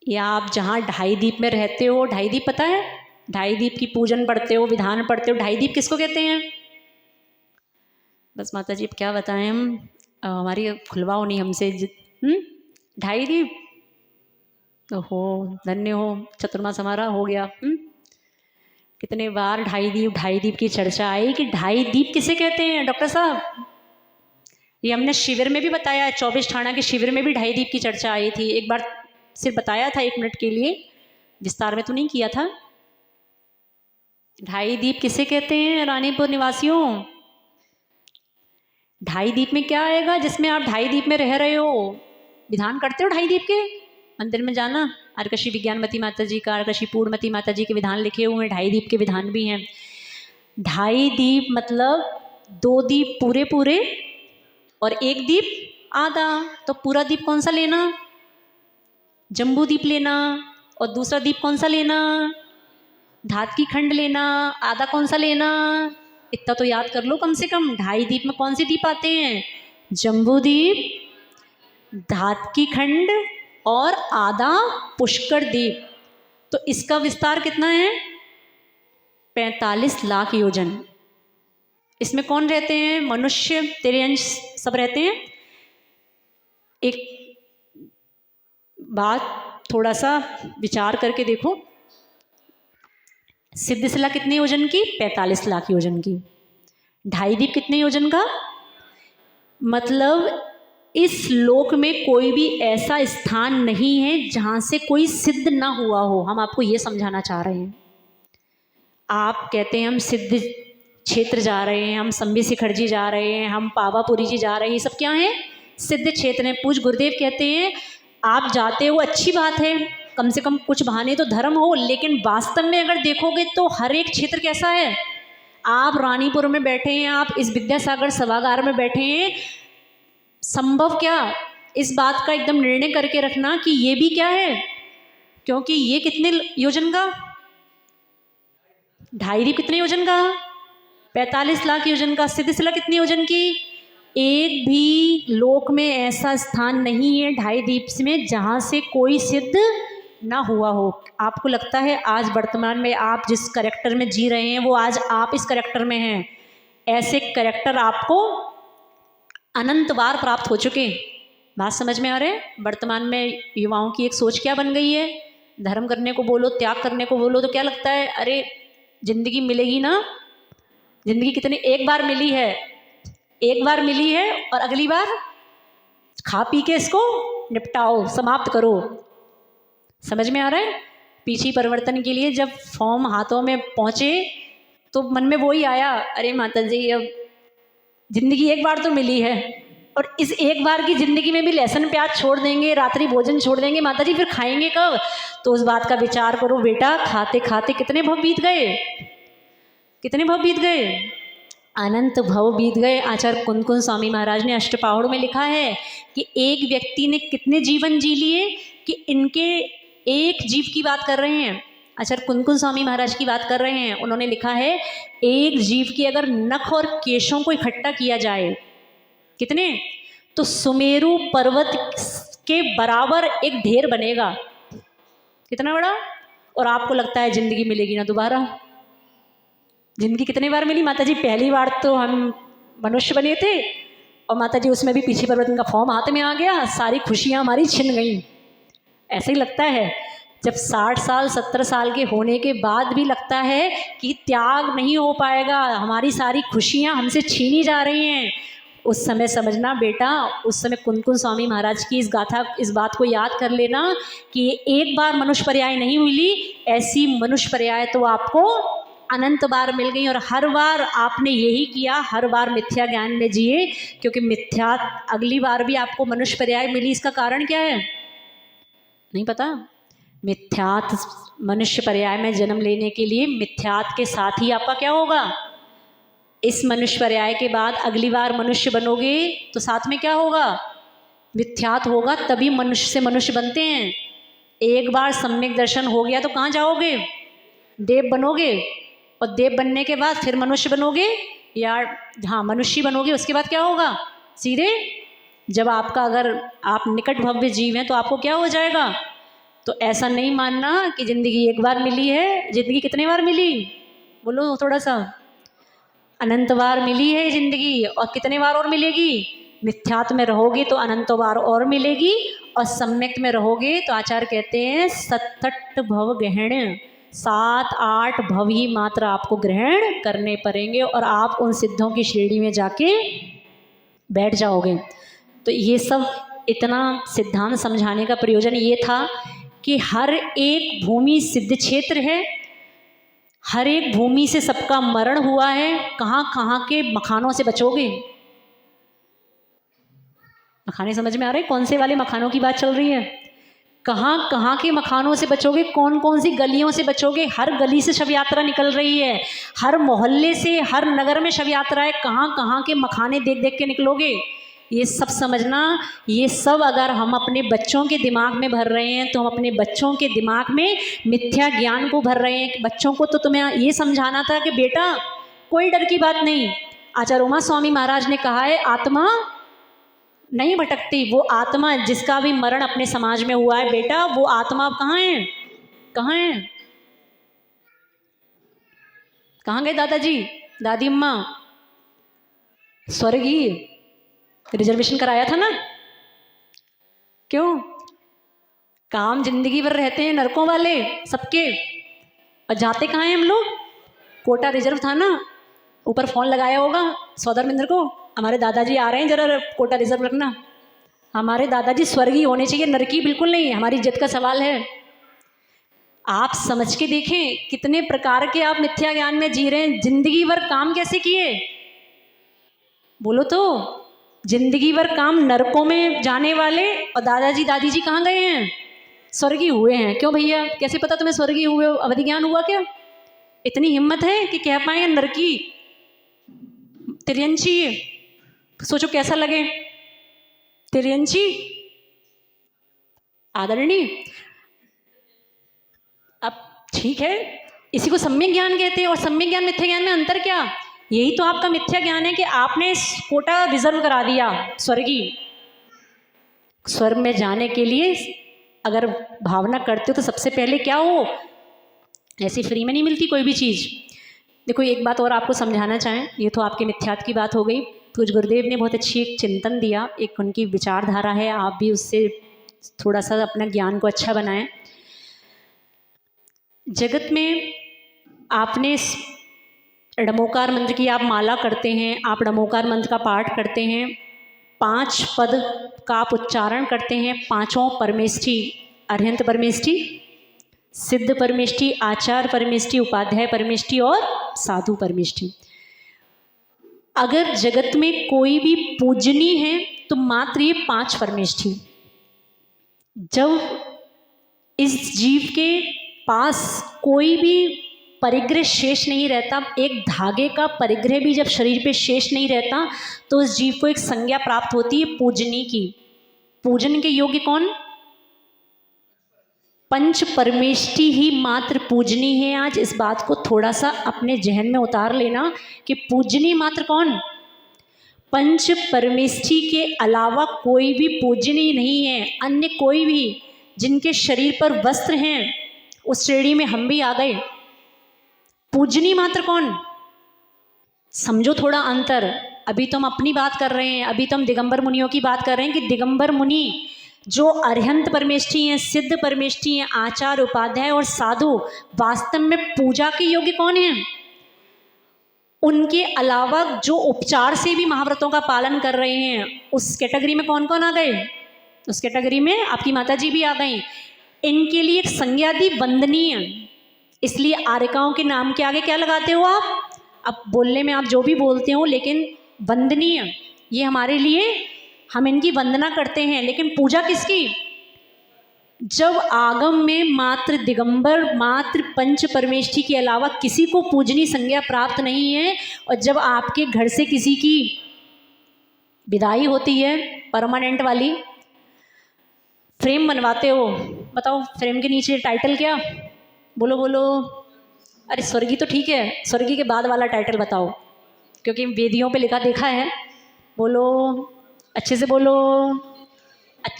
या आप जहाँ 2.5 दीप में रहते हो, 2.5 दीप पता है? 2.5 दीप की पूजन पढ़ते हो, विधान पढ़ते हो, 2.5 दीप किसको कहते हैं? बस माता जी क्या बताएं हम, हमारी खुलवाओ नहीं हमसे। 2.5 दीप, ओहो धन्य हो, चतुर्मास हमारा हो गया। कितने बार 2.5 दीप की चर्चा आई कि 2.5 दीप किसे कहते हैं डॉक्टर साहब? ये हमने शिविर में भी बताया, 24 ठाणा के शिविर में भी 2.5 दीप की चर्चा आई थी। एक बार सिर्फ बताया था 1 मिनट के लिए, विस्तार में तो नहीं किया था। 2.5 दीप किसे कहते हैं रानीपुर निवासियों? 2.5 दीप में क्या आएगा जिसमें आप 2.5 दीप में रह रहे हो? विधान करते हो 2.5 दीप के? मंदिर में जाना, आर्कशी विज्ञानमती माता जी का, आर्कशी पूर्णमती माता जी के विधान लिखे हुए हैं, 2.5 दीप के विधान भी हैं। 2.5 दीप मतलब 2 दीप पूरे पूरे और 1 दीप आधा। तो पूरा दीप कौन सा लेना? जम्बू दीप लेना। और दूसरा दीप कौन सा लेना? धात की खंड लेना, आधा कौन सा लेना, इतना तो याद कर लो कम से कम। 2.5 दीप में कौन से दीप आते हैं? जम्बू दीप, धात की खंड और आधा पुष्कर दीप। तो इसका विस्तार कितना है? 45 लाख योजन। इसमें कौन रहते हैं? मनुष्य, तेरे अंश सब रहते हैं। एक बात थोड़ा सा विचार करके देखो, सिद्धशिला कितने योजन की? 45 लाख योजन की। 2.5 दीप कितने योजन का? मतलब इस लोक में कोई भी ऐसा स्थान नहीं है जहाँ से कोई सिद्ध ना हुआ हो। हम आपको ये समझाना चाह रहे हैं। आप कहते हैं हम सिद्ध क्षेत्र जा रहे हैं, हम संबी शिखर जी जा रहे हैं, हम पावापुरी जी जा रहे हैं, ये सब क्या है? सिद्ध क्षेत्र हैं। पूज्य गुरुदेव कहते हैं आप जाते हो अच्छी बात है, कम से कम कुछ बहाने तो धर्म हो, लेकिन वास्तव में अगर देखोगे तो हर एक क्षेत्र कैसा है? आप रानीपुर में बैठे हैं, आप इस विद्यासागर सभागार में बैठे हैं, संभव क्या? इस बात का एकदम निर्णय करके रखना कि ये भी क्या है, क्योंकि ये कितने योजन का? 2.5 दीप कितने योजन का? 45 लाख योजन का। सिद्धशिला कितनी योजन की? एक भी लोक में ऐसा स्थान नहीं है 2.5 दीप में जहाँ से कोई सिद्ध ना हुआ हो। आपको लगता है आज वर्तमान में आप जिस करैक्टर में जी रहे हैं वो आज आप इस करैक्टर में हैं, ऐसे करैक्टर आपको अनंत बार प्राप्त हो चुके। बात समझ में आ रहे हैं? वर्तमान में युवाओं की एक सोच क्या बन गई है? धर्म करने को बोलो, त्याग करने को बोलो तो क्या लगता है? अरे जिंदगी मिलेगी ना, जिंदगी कितनी एक बार मिली है, एक बार मिली है और अगली बार खा पी के इसको निपटाओ, समाप्त करो। समझ में आ रहा है? पीछे परिवर्तन के लिए जब फॉर्म हाथों में पहुंचे तो मन में वही आया, अरे माता जी अब जिंदगी एक बार तो मिली है और इस एक बार की जिंदगी में भी लहसुन प्याज छोड़ देंगे, रात्रि भोजन छोड़ देंगे, माता जी फिर खाएंगे कब? तो उस बात का विचार करो बेटा। खाते खाते कितने भव बीत गए, कितने भव बीत गए? अनंत भव बीत गए। आचार्य कुंदकुंज स्वामी महाराज ने अष्टपहड़ में लिखा है कि एक व्यक्ति ने कितने जीवन जी लिए, कि इनके एक जीव की बात कर रहे हैं, आचार्य कुंदकुंज स्वामी महाराज की बात कर रहे हैं। उन्होंने लिखा है एक जीव की अगर नख और केशों को इकट्ठा किया जाए, कितने? तो सुमेरु पर्वत के बराबर एक ढेर बनेगा। कितना बड़ा? और आपको लगता है जिंदगी मिलेगी ना दोबारा? जिंदगी कितने बार मिली माता जी? पहली बार तो हम मनुष्य बने थे और माता जी उसमें भी पीछे परिवर्तन का फॉर्म हाथ में आ गया, सारी खुशियां हमारी छिन गई। ऐसे ही लगता है जब 60 साल 70 साल के होने के बाद भी लगता है कि त्याग नहीं हो पाएगा, हमारी सारी खुशियां हमसे छीनी जा रही हैं, उस समय समझना बेटा, उस समय कुंदकुंज स्वामी महाराज की इस गाथा, इस बात को याद कर लेना कि एक बार मनुष्य पर्याय नहीं मिली, ऐसी मनुष्य पर्याय तो आपको अनंत बार मिल गई। और हर बार आपने यही किया, हर बार मिथ्या ज्ञान में जिए, क्योंकि मिथ्या अगली बार भी आपको मनुष्य पर्याय मिली। इसका कारण क्या है नहीं पता? मिथ्यात मनुष्य पर्याय में जन्म लेने के लिए मिथ्यात के साथ ही आपका क्या होगा? इस मनुष्य पर्याय के बाद अगली बार मनुष्य बनोगे तो साथ में क्या होगा? मिथ्यात होगा, तभी मनुष्य से मनुष्य बनते हैं। एक बार सम्यक दर्शन हो गया तो कहाँ जाओगे? देव बनोगे, और देव बनने के बाद फिर मनुष्य बनोगे, या हाँ मनुष्य बनोगे। उसके बाद क्या होगा? सीधे जब आपका, अगर आप निकट भव्य जीव हैं तो आपको क्या हो जाएगा? तो ऐसा नहीं मानना कि ज़िंदगी एक बार मिली है। ज़िंदगी कितने बार मिली? बोलो थोड़ा सा। अनंत बार मिली है ज़िंदगी, और कितने बार और मिलेगी? मिथ्यात्व में रहोगे तो अनंत बार और मिलेगी, और सम्यक में रहोगे तो आचार्य कहते हैं 67 भव ग्रहण, 7-8 भव ही मात्र आपको ग्रहण करने पड़ेंगे और आप उन सिद्धों की श्रेणी में जाके बैठ जाओगे। तो ये सब इतना सिद्धांत समझाने का प्रयोजन ये था कि हर एक भूमि सिद्ध क्षेत्र है, हर एक भूमि से सबका मरण हुआ है। कहाँ कहाँ के मखानों से बचोगे? मखाने समझ में आ रहे हैं? कौन से वाले मखानों की बात चल रही है? कहाँ कहाँ के मखानों से बचोगे? कौन कौन सी गलियों से बचोगे? हर गली से शव यात्रा निकल रही है, हर मोहल्ले से, हर नगर में शव यात्रा है। कहाँ कहाँ के मखाने देख देख के निकलोगे? ये सब समझना, ये सब अगर हम अपने बच्चों के दिमाग में भर रहे हैं तो हम अपने बच्चों के दिमाग में मिथ्या ज्ञान को भर रहे हैं। कि बच्चों को तो तुम्हें ये समझाना था कि बेटा कोई डर की बात नहीं। आचार्य उमा स्वामी महाराज ने कहा है आत्मा नहीं भटकती, वो आत्मा जिसका भी मरण अपने समाज में हुआ है बेटा, वो आत्मा अब कहाँ है, कहाँ है, कहाँ गए दादाजी दादी अम्मा? स्वर्गीय रिजर्वेशन कराया था ना, क्यों? काम जिंदगी भर रहते हैं नरकों वाले सबके, और जाते कहाँ हैं हम लोग? कोटा रिजर्व था ना, ऊपर फोन लगाया होगा सौधर्मेंद्र को, हमारे दादाजी आ रहे हैं, जरा कोटा रिजर्व रखना। हमारे दादाजी स्वर्गीय होने चाहिए, नरकी बिल्कुल नहीं, हमारी इज्जत का सवाल है। आप समझ के देखें कितने प्रकार के आप मिथ्या ज्ञान में जी रहे हैं। जिंदगी भर काम कैसे किए, बोलो तो? जिंदगी भर काम नरकों में जाने वाले, और दादाजी दादी जी कहाँ गए हैं? स्वर्गीय हुए हैं। क्यों भैया, कैसे पता तुम्हें स्वर्गीय हुए हो? अवधि ज्ञान हुआ क्या? इतनी हिम्मत है कि कह पाए नरकी तिर्यंची? सोचो कैसा लगे तिर्यंची आदरणीय। अब ठीक है, इसी को सम्यक ज्ञान कहते हैं। और सम्यक ज्ञान मिथ्या ज्ञान में अंतर क्या? यही तो आपका मिथ्या ज्ञान है कि आपने कोटा रिजर्व करा दिया स्वर्गीय। स्वर्ग में जाने के लिए अगर भावना करते हो तो सबसे पहले क्या हो, ऐसे फ्री में नहीं मिलती कोई भी चीज़। देखो एक बात और आपको समझाना चाहें, ये तो आपके मिथ्यात्व की बात हो गई। कुछ गुरुदेव ने बहुत अच्छी एक चिंतन दिया, एक उनकी विचारधारा है, आप भी उससे थोड़ा सा अपना ज्ञान को अच्छा बनाएं। जगत में आपने डमोकार मंत्र की आप माला करते हैं, आप डमोकार मंत्र का पाठ करते हैं, 5 पद का आप उच्चारण करते हैं, पांचों परमेष्ठी, अरहंत परमेष्ठी, सिद्ध परमेष्ठी, आचार परमेष्ठी, उपाध्याय परमेष्ठी और साधु परमेष्ठी। अगर जगत में कोई भी पूजनीय है तो मात्र ये 5 परमेष्ठी। जब इस जीव के पास कोई भी परिग्रह शेष नहीं रहता, एक धागे का परिग्रह भी जब शरीर पे शेष नहीं रहता, तो उस जीव को एक संज्ञा प्राप्त होती है पूजनी की। पूजन के योग्य कौन? 5 परमेष्ठी ही मात्र पूजनी है। आज इस बात को थोड़ा सा अपने जहन में उतार लेना कि पूजनी मात्र कौन? 5 परमेष्ठी के अलावा कोई भी पूजनीय नहीं है। अन्य कोई भी जिनके शरीर पर वस्त्र हैं, उस श्रेणी में हम भी आ गए। पूजनीय मात्र कौन? समझो थोड़ा अंतर। अभी तो हम अपनी बात कर रहे हैं, अभी तो हम दिगंबर मुनियों की बात कर रहे हैं कि दिगंबर मुनि जो अरहंत परमेष्ठी हैं, सिद्ध परमेष्ठी हैं, आचार, उपाध्याय और साधु, वास्तव में पूजा के योग्य कौन है? उनके अलावा जो उपचार से भी महाव्रतों का पालन कर रहे हैं, उस कैटेगरी में कौन कौन आ गए? उस कैटेगरी में आपकी माता जी भी आ गई। इनके लिए एक संज्ञा दी वंदनीय, इसलिए आर्यकाओं के नाम के आगे क्या लगाते हो आप? अब बोलने में आप जो भी बोलते हो, लेकिन वंदनीय, ये हमारे लिए, हम इनकी वंदना करते हैं। लेकिन पूजा किसकी? जब आगम में मात्र दिगंबर, मात्र 5 परमेष्ठी के अलावा किसी को पूजनी संज्ञा प्राप्त नहीं है, और जब आपके घर से किसी की विदाई होती है परमानेंट वाली, फ्रेम बनवाते हो, बताओ फ्रेम के नीचे टाइटल क्या? बोलो बोलो। अरे स्वर्गीय तो ठीक है, स्वर्गीय के बाद वाला टाइटल बताओ, क्योंकि वेदियों पे लिखा देखा है। बोलो अच्छे से बोलो,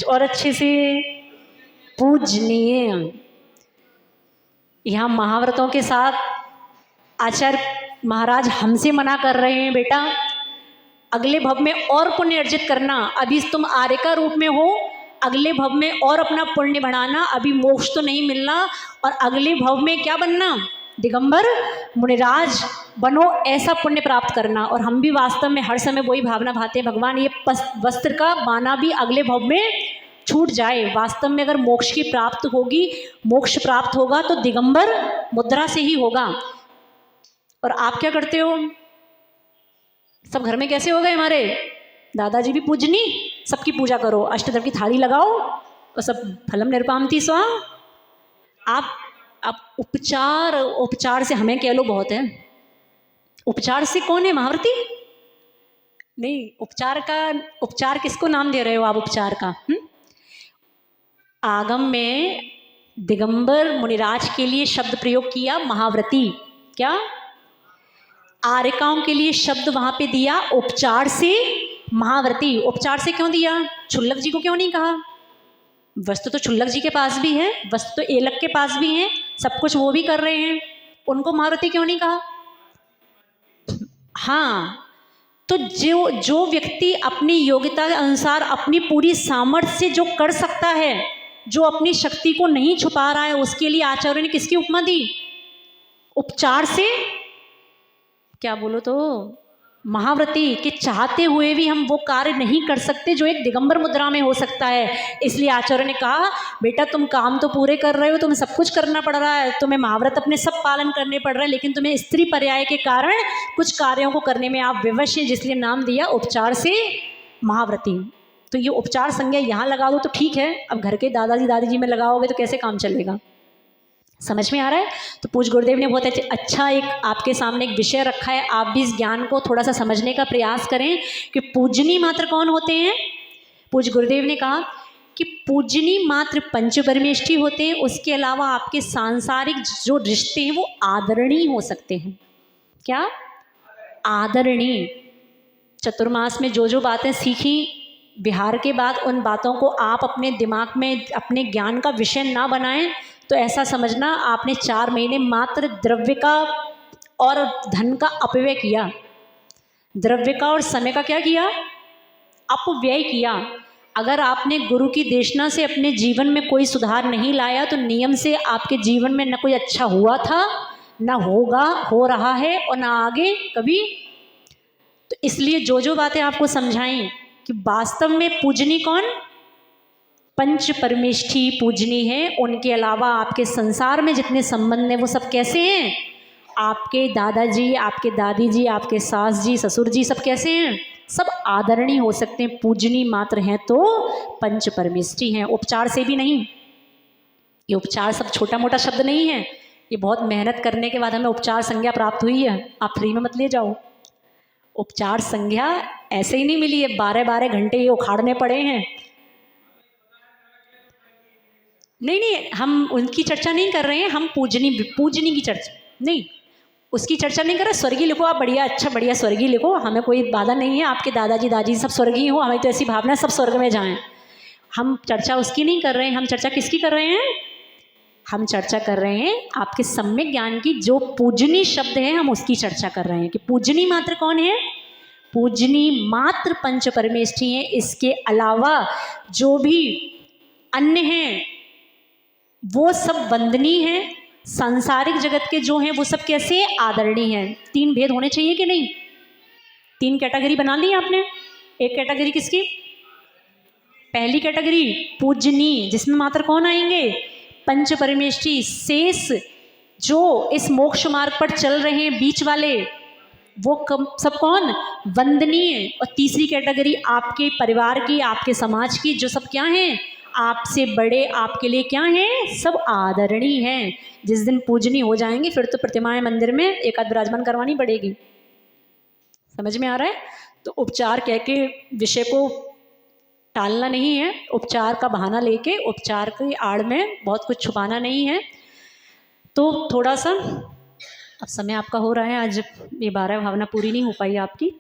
और अच्छे से। पूजनीय। यहाँ महाव्रतों के साथ आचार्य महाराज हमसे मना कर रहे हैं, बेटा अगले भव में और पुण्य अर्जित करना। अभी तुम आर्यका रूप में हो, अगले भव में और अपना पुण्य बढ़ाना। अभी मोक्ष तो नहीं मिलना, और अगले भव में क्या बनना? दिगंबर मुनिराज बनो, ऐसा पुण्य प्राप्त करना। और हम भी वास्तव में हर समय वही भावना भाते हैं, भगवान ये वस्त्र का बाना भी अगले भव में छूट जाए। वास्तव में अगर मोक्ष की प्राप्त होगी, मोक्ष प्राप्त होगा तो दिगंबर मुद्रा से ही होगा। और आप क्या करते हो? सब घर में कैसे हो गए हमारे दादाजी भी पूजनी, सबकी पूजा करो, अष्टदल की थाली लगाओ और सब फलम निरपामती स्वाहा। आप उपचार से हमें कह लो बहुत है। उपचार से कौन है महाव्रती? नहीं, उपचार किसको नाम दे रहे हो आप उपचार का? आगम में दिगंबर मुनिराज के लिए शब्द प्रयोग किया महाव्रती, क्या आर्यकाओं के लिए शब्द वहां पे दिया उपचार से महाव्रती। उपचार से क्यों दिया? क्षुल्लक जी को क्यों नहीं कहा? वस्तु तो क्षुल्लक जी के पास भी है, वस्तु तो एलक के पास भी है, सब कुछ वो भी कर रहे हैं, उनको महाव्रती क्यों नहीं कहा? हाँ, तो जो व्यक्ति अपनी योग्यता के अनुसार अपनी पूरी सामर्थ्य से जो कर सकता है, जो अपनी शक्ति को नहीं छुपा रहा है, उसके लिए आचार्य ने किसकी उपमा दी? उपचार से, क्या बोलो तो, महाव्रती के चाहते हुए भी हम वो कार्य नहीं कर सकते जो एक दिगंबर मुद्रा में हो सकता है। इसलिए आचार्य ने कहा बेटा तुम काम तो पूरे कर रहे हो, तुम्हें सब कुछ करना पड़ रहा है, तुम्हें महाव्रत अपने सब पालन करने पड़ रहे हैं, लेकिन तुम्हें स्त्री पर्याय के कारण कुछ कार्यों को करने में आप विवश हैं, जिसलिए नाम दिया उपचार से महाव्रती। तो ये उपचार संज्ञा यहाँ लगा दो तो ठीक है, अब घर के दादाजी दादी में लगाओगे तो कैसे काम चलेगा? समझ में आ रहा है? तो पूज्य गुरुदेव ने बहुत अच्छा एक आपके सामने एक विषय रखा है, आप भी इस ज्ञान को थोड़ा सा समझने का प्रयास करें कि पूजनी मात्र कौन होते हैं। पूज्य गुरुदेव ने कहा कि पूजनी मात्र पंचपरमेष्ठी होते हैं, उसके अलावा आपके सांसारिक जो रिश्ते हैं वो आदरणीय हो सकते हैं। क्या आदरणीय? चतुर्मास में जो बातें सीखी बिहार के बाद, उन बातों को आप अपने दिमाग में अपने ज्ञान का विषय ना बनाएं तो ऐसा समझना आपने 4 महीने मात्र द्रव्य का और धन का अपव्यय किया, द्रव्य का और समय का क्या किया? अपव्यय किया। अगर आपने गुरु की देशना से अपने जीवन में कोई सुधार नहीं लाया तो नियम से आपके जीवन में न कोई अच्छा हुआ था, न होगा, हो रहा है और न आगे कभी। तो इसलिए जो बातें आपको समझाई कि वास्तव में पूजनी कौन? पंच परमेष्ठी पूजनी है, उनके अलावा आपके संसार में जितने संबंध हैं वो सब कैसे हैं? आपके दादाजी, आपके दादी जी, आपके सास जी, ससुर जी, सब कैसे हैं? सब आदरणीय हो सकते हैं, पूजनी मात्र हैं तो पंच परमेष्ठी हैं, उपचार से भी नहीं। ये उपचार सब छोटा मोटा शब्द नहीं है, ये बहुत मेहनत करने के बाद हमें उपचार संज्ञा प्राप्त हुई है, आप फ्री में मत ले जाओ। उपचार संज्ञा ऐसे ही नहीं मिली है, 12-12 घंटे ये उखाड़ने पड़े हैं। नहीं, हम उनकी चर्चा नहीं कर रहे हैं, हम पूजनी की चर्चा नहीं, उसकी चर्चा नहीं कर रहे। स्वर्गीय लिखो आप, बढ़िया, अच्छा बढ़िया स्वर्गीय लिखो, हमें कोई बाधा नहीं है, आपके दादाजी दादी सब स्वर्गीय हो, हमें तो ऐसी भावना सब स्वर्ग में जाएं। हम चर्चा उसकी नहीं कर रहे हैं, हम चर्चा किसकी कर रहे हैं? हम चर्चा कर रहे हैं आपके सम्यक ज्ञान की, जो पूजनी शब्द है हम उसकी चर्चा कर रहे हैं कि पूजनी मात्र कौन है? पूजनी मात्र पंच परमेष्ठी हैं, इसके अलावा जो भी अन्य हैं वो सब वंदनीय हैं। सांसारिक जगत के जो हैं वो सब कैसे? आदरणीय हैं। 3 भेद होने चाहिए कि नहीं? 3 कैटेगरी बना ली आपने। एक कैटेगरी किसकी? पहली कैटेगरी पूजनीय, जिसमें मात्र कौन आएंगे? पंच परमेष्ठी। शेष जो इस मोक्ष मार्ग पर चल रहे हैं बीच वाले, वो सब कौन? वंदनीय। और तीसरी कैटेगरी आपके परिवार की, आपके समाज की, जो सब क्या हैं? आपसे बड़े, आपके लिए क्या हैं? सब आदरणीय हैं। जिस दिन पूजनीय हो जाएंगे फिर तो प्रतिमाएं मंदिर में एक आध विराजमान करवानी पड़ेगी। समझ में आ रहा है? तो उपचार कह के विषय को टालना नहीं है, उपचार का बहाना लेके उपचार की आड़ में बहुत कुछ छुपाना नहीं है। तो थोड़ा सा अब समय आपका हो रहा है, आज ये 12 भावना पूरी नहीं हो पाई आपकी।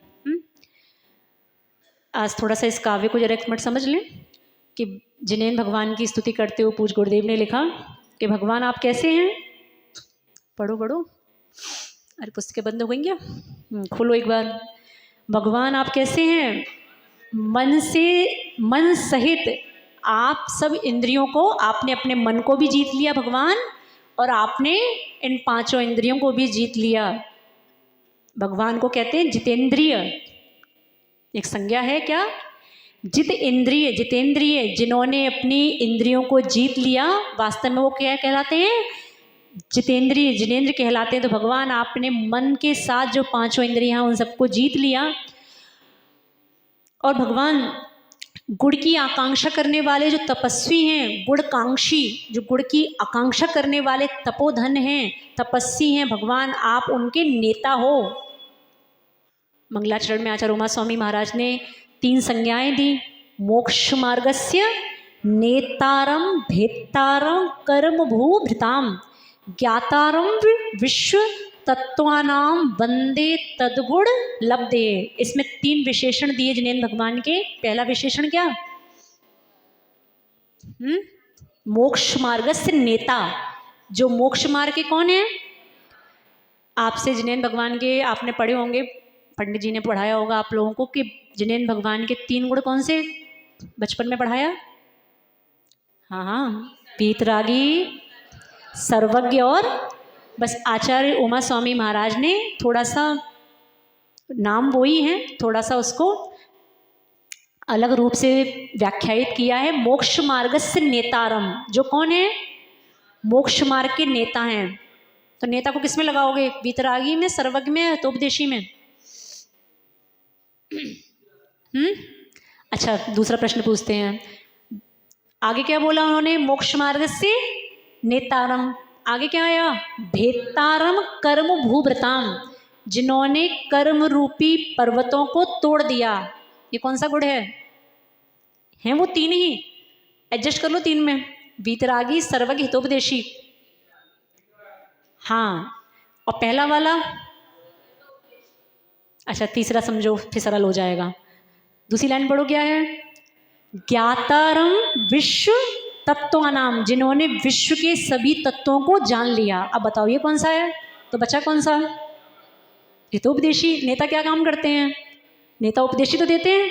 आज थोड़ा सा इस काव्य को जरा एक मिनट समझ लें कि जिनेन भगवान की स्तुति करते हुए पूज्य गुरुदेव ने लिखा कि भगवान आप कैसे हैं? पढ़ो। अरे पुस्तकें बंद हो गई क्या? खोलो एक बार। भगवान आप कैसे हैं? मन सहित आप सब इंद्रियों को, आपने अपने मन को भी जीत लिया भगवान, और आपने इन 5 इंद्रियों को भी जीत लिया। भगवान को कहते हैं जितेंद्रिय। एक संज्ञा है क्या? जितेंद्रिय, जिन्होंने अपनी इंद्रियों को जीत लिया, वास्तव में वो क्या कहलाते हैं? जितेंद्रिय, जिनेंद्र कहलाते हैं। तो भगवान आपने मन के साथ जो 5 इंद्रियां हैं उन सबको जीत लिया। और भगवान गुण की आकांक्षा करने वाले जो तपस्वी हैं, गुणकांक्षी, जो गुण की आकांक्षा करने वाले तपोधन हैं, तपस्वी हैं, भगवान आप उनके नेता हो। मंगलाचरण में आचार्य उमा स्वामी महाराज ने 3 संज्ञाएं दी। मोक्ष मार्गस्य नेतारम भेत्तारम कर्म भूभृताम ज्ञातारम विश्व तत्वानाम वंदे तद्गुण लब्धे। इसमें 3 विशेषण दिए जिनेंद्र भगवान के। पहला विशेषण क्या? मोक्ष मार्ग से नेता। जो मोक्ष मार्ग के कौन है? आपसे जिनेंद्र भगवान के आपने पढ़े होंगे, पंडित जी ने पढ़ाया होगा आप लोगों को कि जिनेंद्र भगवान के 3 गुण कौन से बचपन में पढ़ाया? हाँ, वीतरागी, सर्वज्ञ और बस आचार्य उमा स्वामी महाराज ने थोड़ा सा नाम वो ही है, थोड़ा सा उसको अलग रूप से व्याख्यायित किया है। मोक्ष मार्ग से नेतारम, जो कौन है? मोक्ष मार्ग के नेता हैं। तो नेता को किस में लगाओगे? वीतरागी में, सर्वज्ञ में, हितोपदेशी में? अच्छा, दूसरा प्रश्न पूछते हैं। आगे क्या बोला उन्होंने? मोक्ष मार्ग से नेतारम। आगे क्या आया? भेत्तारम कर्म भूभृताम, जिन्होंने कर्म रूपी पर्वतों को तोड़ दिया। ये कौन सा गुण है? हैं वो 3 ही, एडजस्ट कर लो 3 में, वीतरागी, सर्वज्ञ, हितोपदेशी। हाँ, और पहला वाला? अच्छा, तीसरा समझो फिर सरल हो जाएगा। दूसरी लाइन पढ़ो, क्या है? ज्ञातारम विश्व तत्वानाम, जिन्होंने विश्व के सभी तत्वों को जान लिया। अब बताओ ये कौन सा है? तो बचा कौन सा? हितोपदेशी। नेता क्या काम करते हैं? नेता उपदेश तो देते हैं,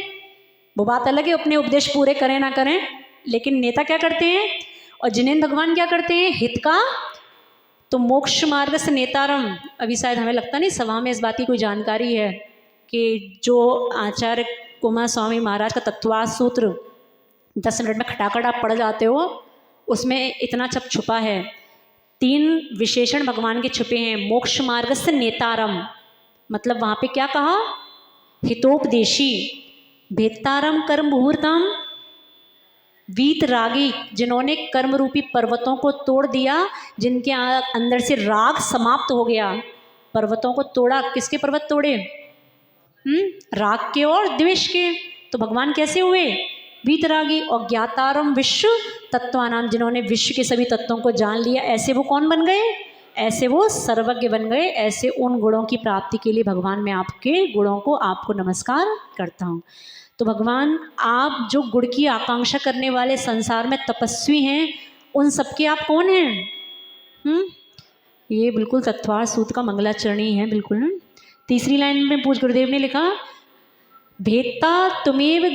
वो बात अलग है, अपने उपदेश पूरे करें ना करें, लेकिन नेता क्या करते हैं? और जिनेंद्र भगवान क्या करते हैं? हित का। तो मोक्ष मार्ग से नेतारम, अभी शायद हमें लगता नहीं सभा में इस बात की कोई जानकारी है कि जो आचार्य उमा स्वामी महाराज का तत्वार्थ सूत्र 10 मिनट में खटाखट आप पढ़ जाते हो, उसमें इतना सब छुपा है। 3 विशेषण भगवान के छुपे हैं। मोक्ष मार्ग से नेतारम मतलब वहाँ पे क्या कहा? हितोपदेशी। भेत्तारम कर्म मुहूर्तम, वीतरागी, जिन्होंने कर्म रूपी पर्वतों को तोड़ दिया, जिनके अंदर से राग समाप्त हो गया। पर्वतों को तोड़ा, किसके पर्वत तोड़े? राग के और द्वेष के। तो भगवान कैसे हुए? वीतरागी। और ज्ञातारम विश्व तत्वानाम, जिन्होंने विश्व के सभी तत्वों को जान लिया। ऐसे वो कौन बन गए? ऐसे वो सर्वज्ञ बन गए। ऐसे उन गुणों की प्राप्ति के लिए भगवान मैं आपके गुणों को आपको नमस्कार करता हूँ। तो भगवान आप जो गुण की आकांक्षा करने वाले संसार में तपस्वी हैं, उन सबके आप कौन हैं? ये बिल्कुल तत्वार्थ सूत्र का मंगलाचरणी है बिल्कुल। तीसरी लाइन में पूज्य गुरुदेव ने लिखा, भेत्ता तुमेव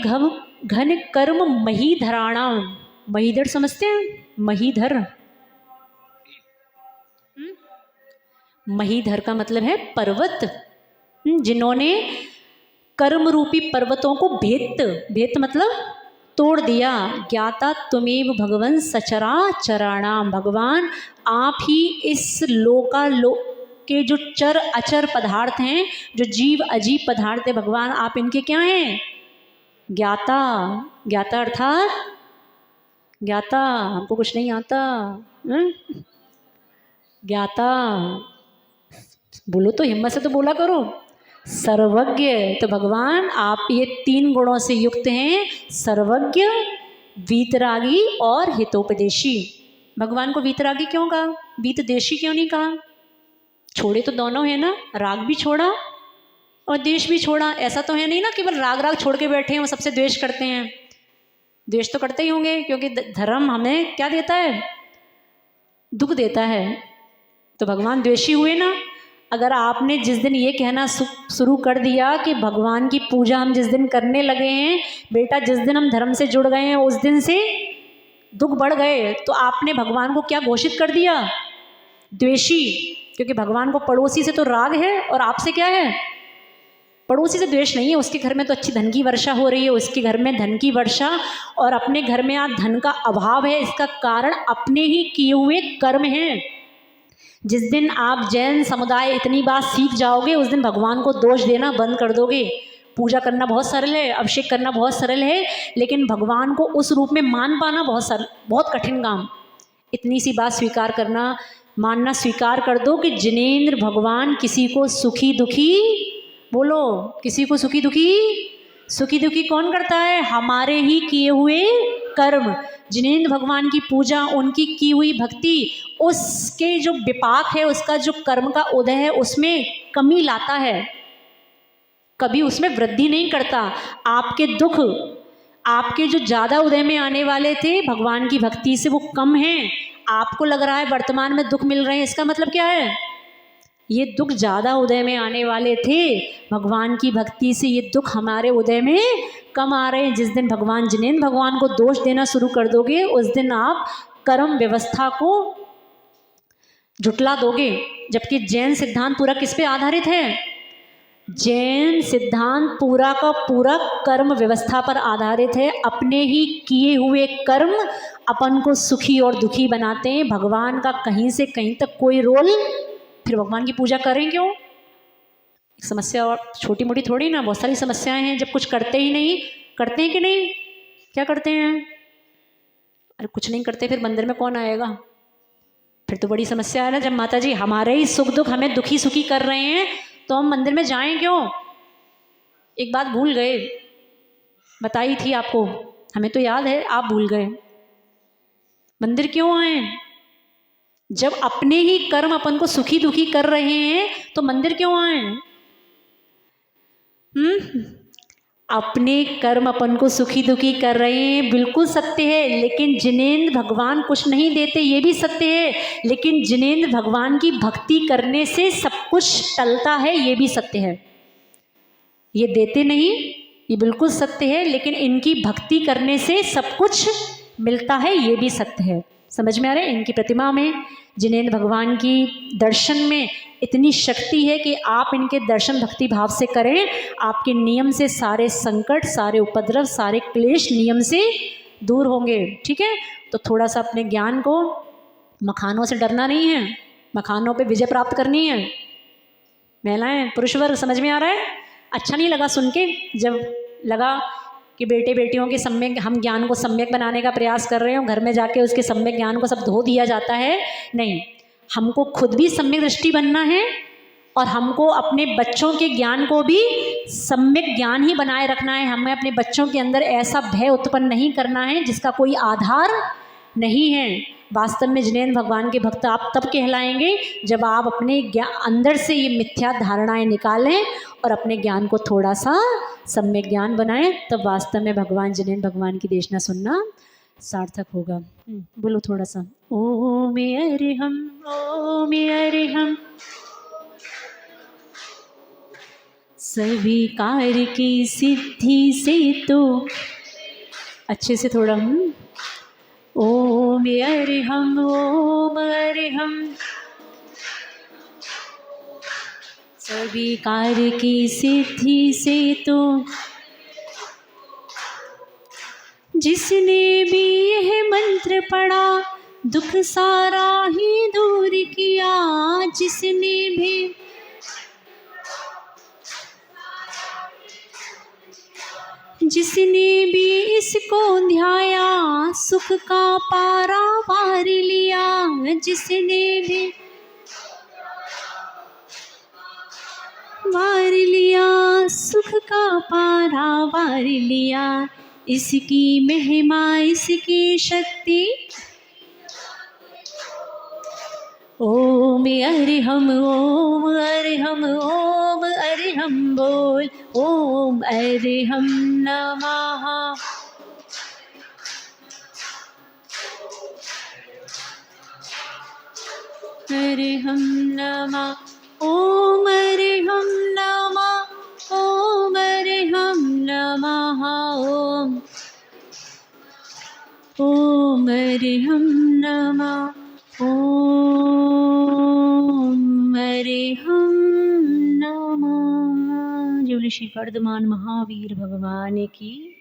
घन कर्म महीधराणाम। महीधर समझते हैं? महीधर, महीधर का मतलब है पर्वत। जिन्होंने कर्म रूपी पर्वतों को भेत मतलब तोड़ दिया। ज्ञाता तुमेव भगवन सचराचराणाम, भगवान आप ही इस लोकालोक के जो चर अचर पदार्थ हैं, जो जीव अजीब पदार्थ है, भगवान आप इनके क्या हैं? ज्ञाता। ज्ञाता अर्थात ज्ञाता, हमको कुछ नहीं आता। ज्ञाता बोलो तो हिम्मत से तो बोला करो। सर्वज्ञ, तो भगवान आप ये 3 गुणों से युक्त हैं, सर्वज्ञ, वीतरागी और हितोपदेशी। भगवान को वीतरागी क्यों कहा? वीतदेशी क्यों नहीं कहा? छोड़े तो दोनों है ना, राग भी छोड़ा और द्वेष भी छोड़ा। ऐसा तो है नहीं ना केवल राग छोड़ के बैठे हैं, वो सबसे द्वेष करते हैं। द्वेष तो करते ही होंगे, क्योंकि धर्म हमें क्या देता है? दुख देता है। तो भगवान द्वेषी हुए ना। अगर आपने जिस दिन ये कहना शुरू कर दिया कि भगवान की पूजा हम जिस दिन करने लगे हैं, बेटा जिस दिन हम धर्म से जुड़ गए हैं उस दिन से दुख बढ़ गए, तो आपने भगवान को क्या घोषित कर दिया? द्वेषी। क्योंकि भगवान को पड़ोसी से तो राग है और आपसे क्या है? पड़ोसी से द्वेष नहीं है। उसके घर में तो अच्छी धन की वर्षा हो रही है, उसके घर में धन की वर्षा, और अपने घर में आज धन का अभाव है। इसका कारण अपने ही किए हुए कर्म हैं। जिस दिन आप जैन समुदाय इतनी बात सीख जाओगे, उस दिन भगवान को दोष देना बंद कर दोगे। पूजा करना बहुत सरल है, अभिषेक करना बहुत सरल है, लेकिन भगवान को उस रूप में मान पाना बहुत कठिन काम। इतनी सी बात स्वीकार करना, मानना स्वीकार कर दो कि जिनेंद्र भगवान किसी को सुखी दुखी बोलो, किसी को सुखी दुखी कौन करता है? हमारे ही किए हुए कर्म। जिनेंद्र भगवान की पूजा, उनकी की हुई भक्ति, उसके जो विपाक है, उसका जो कर्म का उदय है, उसमें कमी लाता है, कभी उसमें वृद्धि नहीं करता। आपके दुख, आपके जो ज़्यादा उदय में आने वाले थे भगवान की भक्ति से, वो कम हैं। आपको लग रहा है वर्तमान में दुख मिल रहे हैं, इसका मतलब क्या है? ये दुख ज़्यादा उदय में आने वाले थे भगवान की भक्ति से, ये दुख हमारे उदय में कम आ रहे हैं। जिस दिन भगवान जिनेंद्र भगवान को दोष देना शुरू कर दोगे, उस दिन आप कर्म व्यवस्था को झुटला दोगे। जबकि जैन सिद्धांत पूरा किस पे आधारित है? जैन सिद्धांत पूरा का पूरा कर्म व्यवस्था पर आधारित है। अपने ही किए हुए कर्म अपन को सुखी और दुखी बनाते हैं। भगवान का कहीं से कहीं तक कोई रोल, फिर भगवान की पूजा करें क्यों? एक समस्या और छोटी मोटी थोड़ी ना, बहुत सारी समस्याएं हैं। जब कुछ करते ही नहीं, करते हैं कि नहीं? क्या करते हैं? अरे कुछ नहीं करते, फिर मंदिर में कौन आएगा? फिर तो बड़ी समस्या है ना। जब माता जी हमारे ही सुख दुख हमें दुखी सुखी कर रहे हैं, तो हम मंदिर में जाएं क्यों? एक बात भूल गए, बताई थी आपको, हमें तो याद है, आप भूल गए। मंदिर क्यों आए? जब अपने ही कर्म अपन को सुखी दुखी कर रहे हैं, तो मंदिर क्यों आए? अपने कर्म अपन को सुखी दुखी कर रहे हैं, बिल्कुल सत्य है। लेकिन जिनेंद्र भगवान कुछ नहीं देते, ये भी सत्य है। लेकिन जिनेंद्र भगवान की भक्ति करने से सब कुछ टलता है, ये भी सत्य है। ये देते नहीं, ये बिल्कुल सत्य है। लेकिन इनकी भक्ति करने से सब कुछ मिलता है, ये भी सत्य है। समझ में आ रहा है? इनकी प्रतिमा में, जिनेंद्र भगवान की दर्शन में इतनी शक्ति है कि आप इनके दर्शन भक्ति भाव से करें, आपके नियम से सारे संकट, सारे उपद्रव, सारे क्लेश नियम से दूर होंगे। ठीक है? तो थोड़ा सा अपने ज्ञान को, मखानों से डरना नहीं है, मखानों पे विजय प्राप्त करनी है। महिलाएं, पुरुष वर्ग, समझ में आ रहा है? अच्छा नहीं लगा सुन के? जब लगा कि बेटे बेटियों के सम्यक, हम ज्ञान को सम्यक बनाने का प्रयास कर रहे हो, घर में जाके उसके सम्यक ज्ञान को सब धो दिया जाता है। नहीं, हमको खुद भी सम्यक दृष्टि बनना है और हमको अपने बच्चों के ज्ञान को भी सम्यक ज्ञान ही बनाए रखना है। हमें अपने बच्चों के अंदर ऐसा भय उत्पन्न नहीं करना है जिसका कोई आधार नहीं है। वास्तव में जिनेंद्र भगवान के भक्त आप तब कहलाएंगे जब आप अपने अंदर से ये मिथ्या धारणाएं निकालें और अपने ज्ञान को थोड़ा सा सम्यक ज्ञान बनाएं, तब वास्तव में भगवान जिनेंद्र भगवान की देशना सुनना सार्थक होगा। बोलो थोड़ा सा, ओम अरिहम, ओम अरिहम। सभी कार्य की सिद्धि से तो अच्छे से थोड़ा, ओम अरिहम, ओम अरिहम। सभी कार्य की सिद्धि से तो जिसने भी यह मंत्र पढ़ा, दुख सारा ही दूर किया। जिसने भी इसको ध्याया, सुख का पारा वार लिया। जिसने भी वार लिया, सुख का पारा वार लिया। इसकी महिमा, इसकी शक्ति, ओम अरिहम, ओम अरिहम, ओम अरिहम बोल। ओम अरिहम नमः। अरिहम नमः, ओम अरिहम नमः, ओम अरिहम नमः। ओम अरिहम नमः, ओम अरिहम नमः। जो ऋषि वर्धमान महावीर भगवान की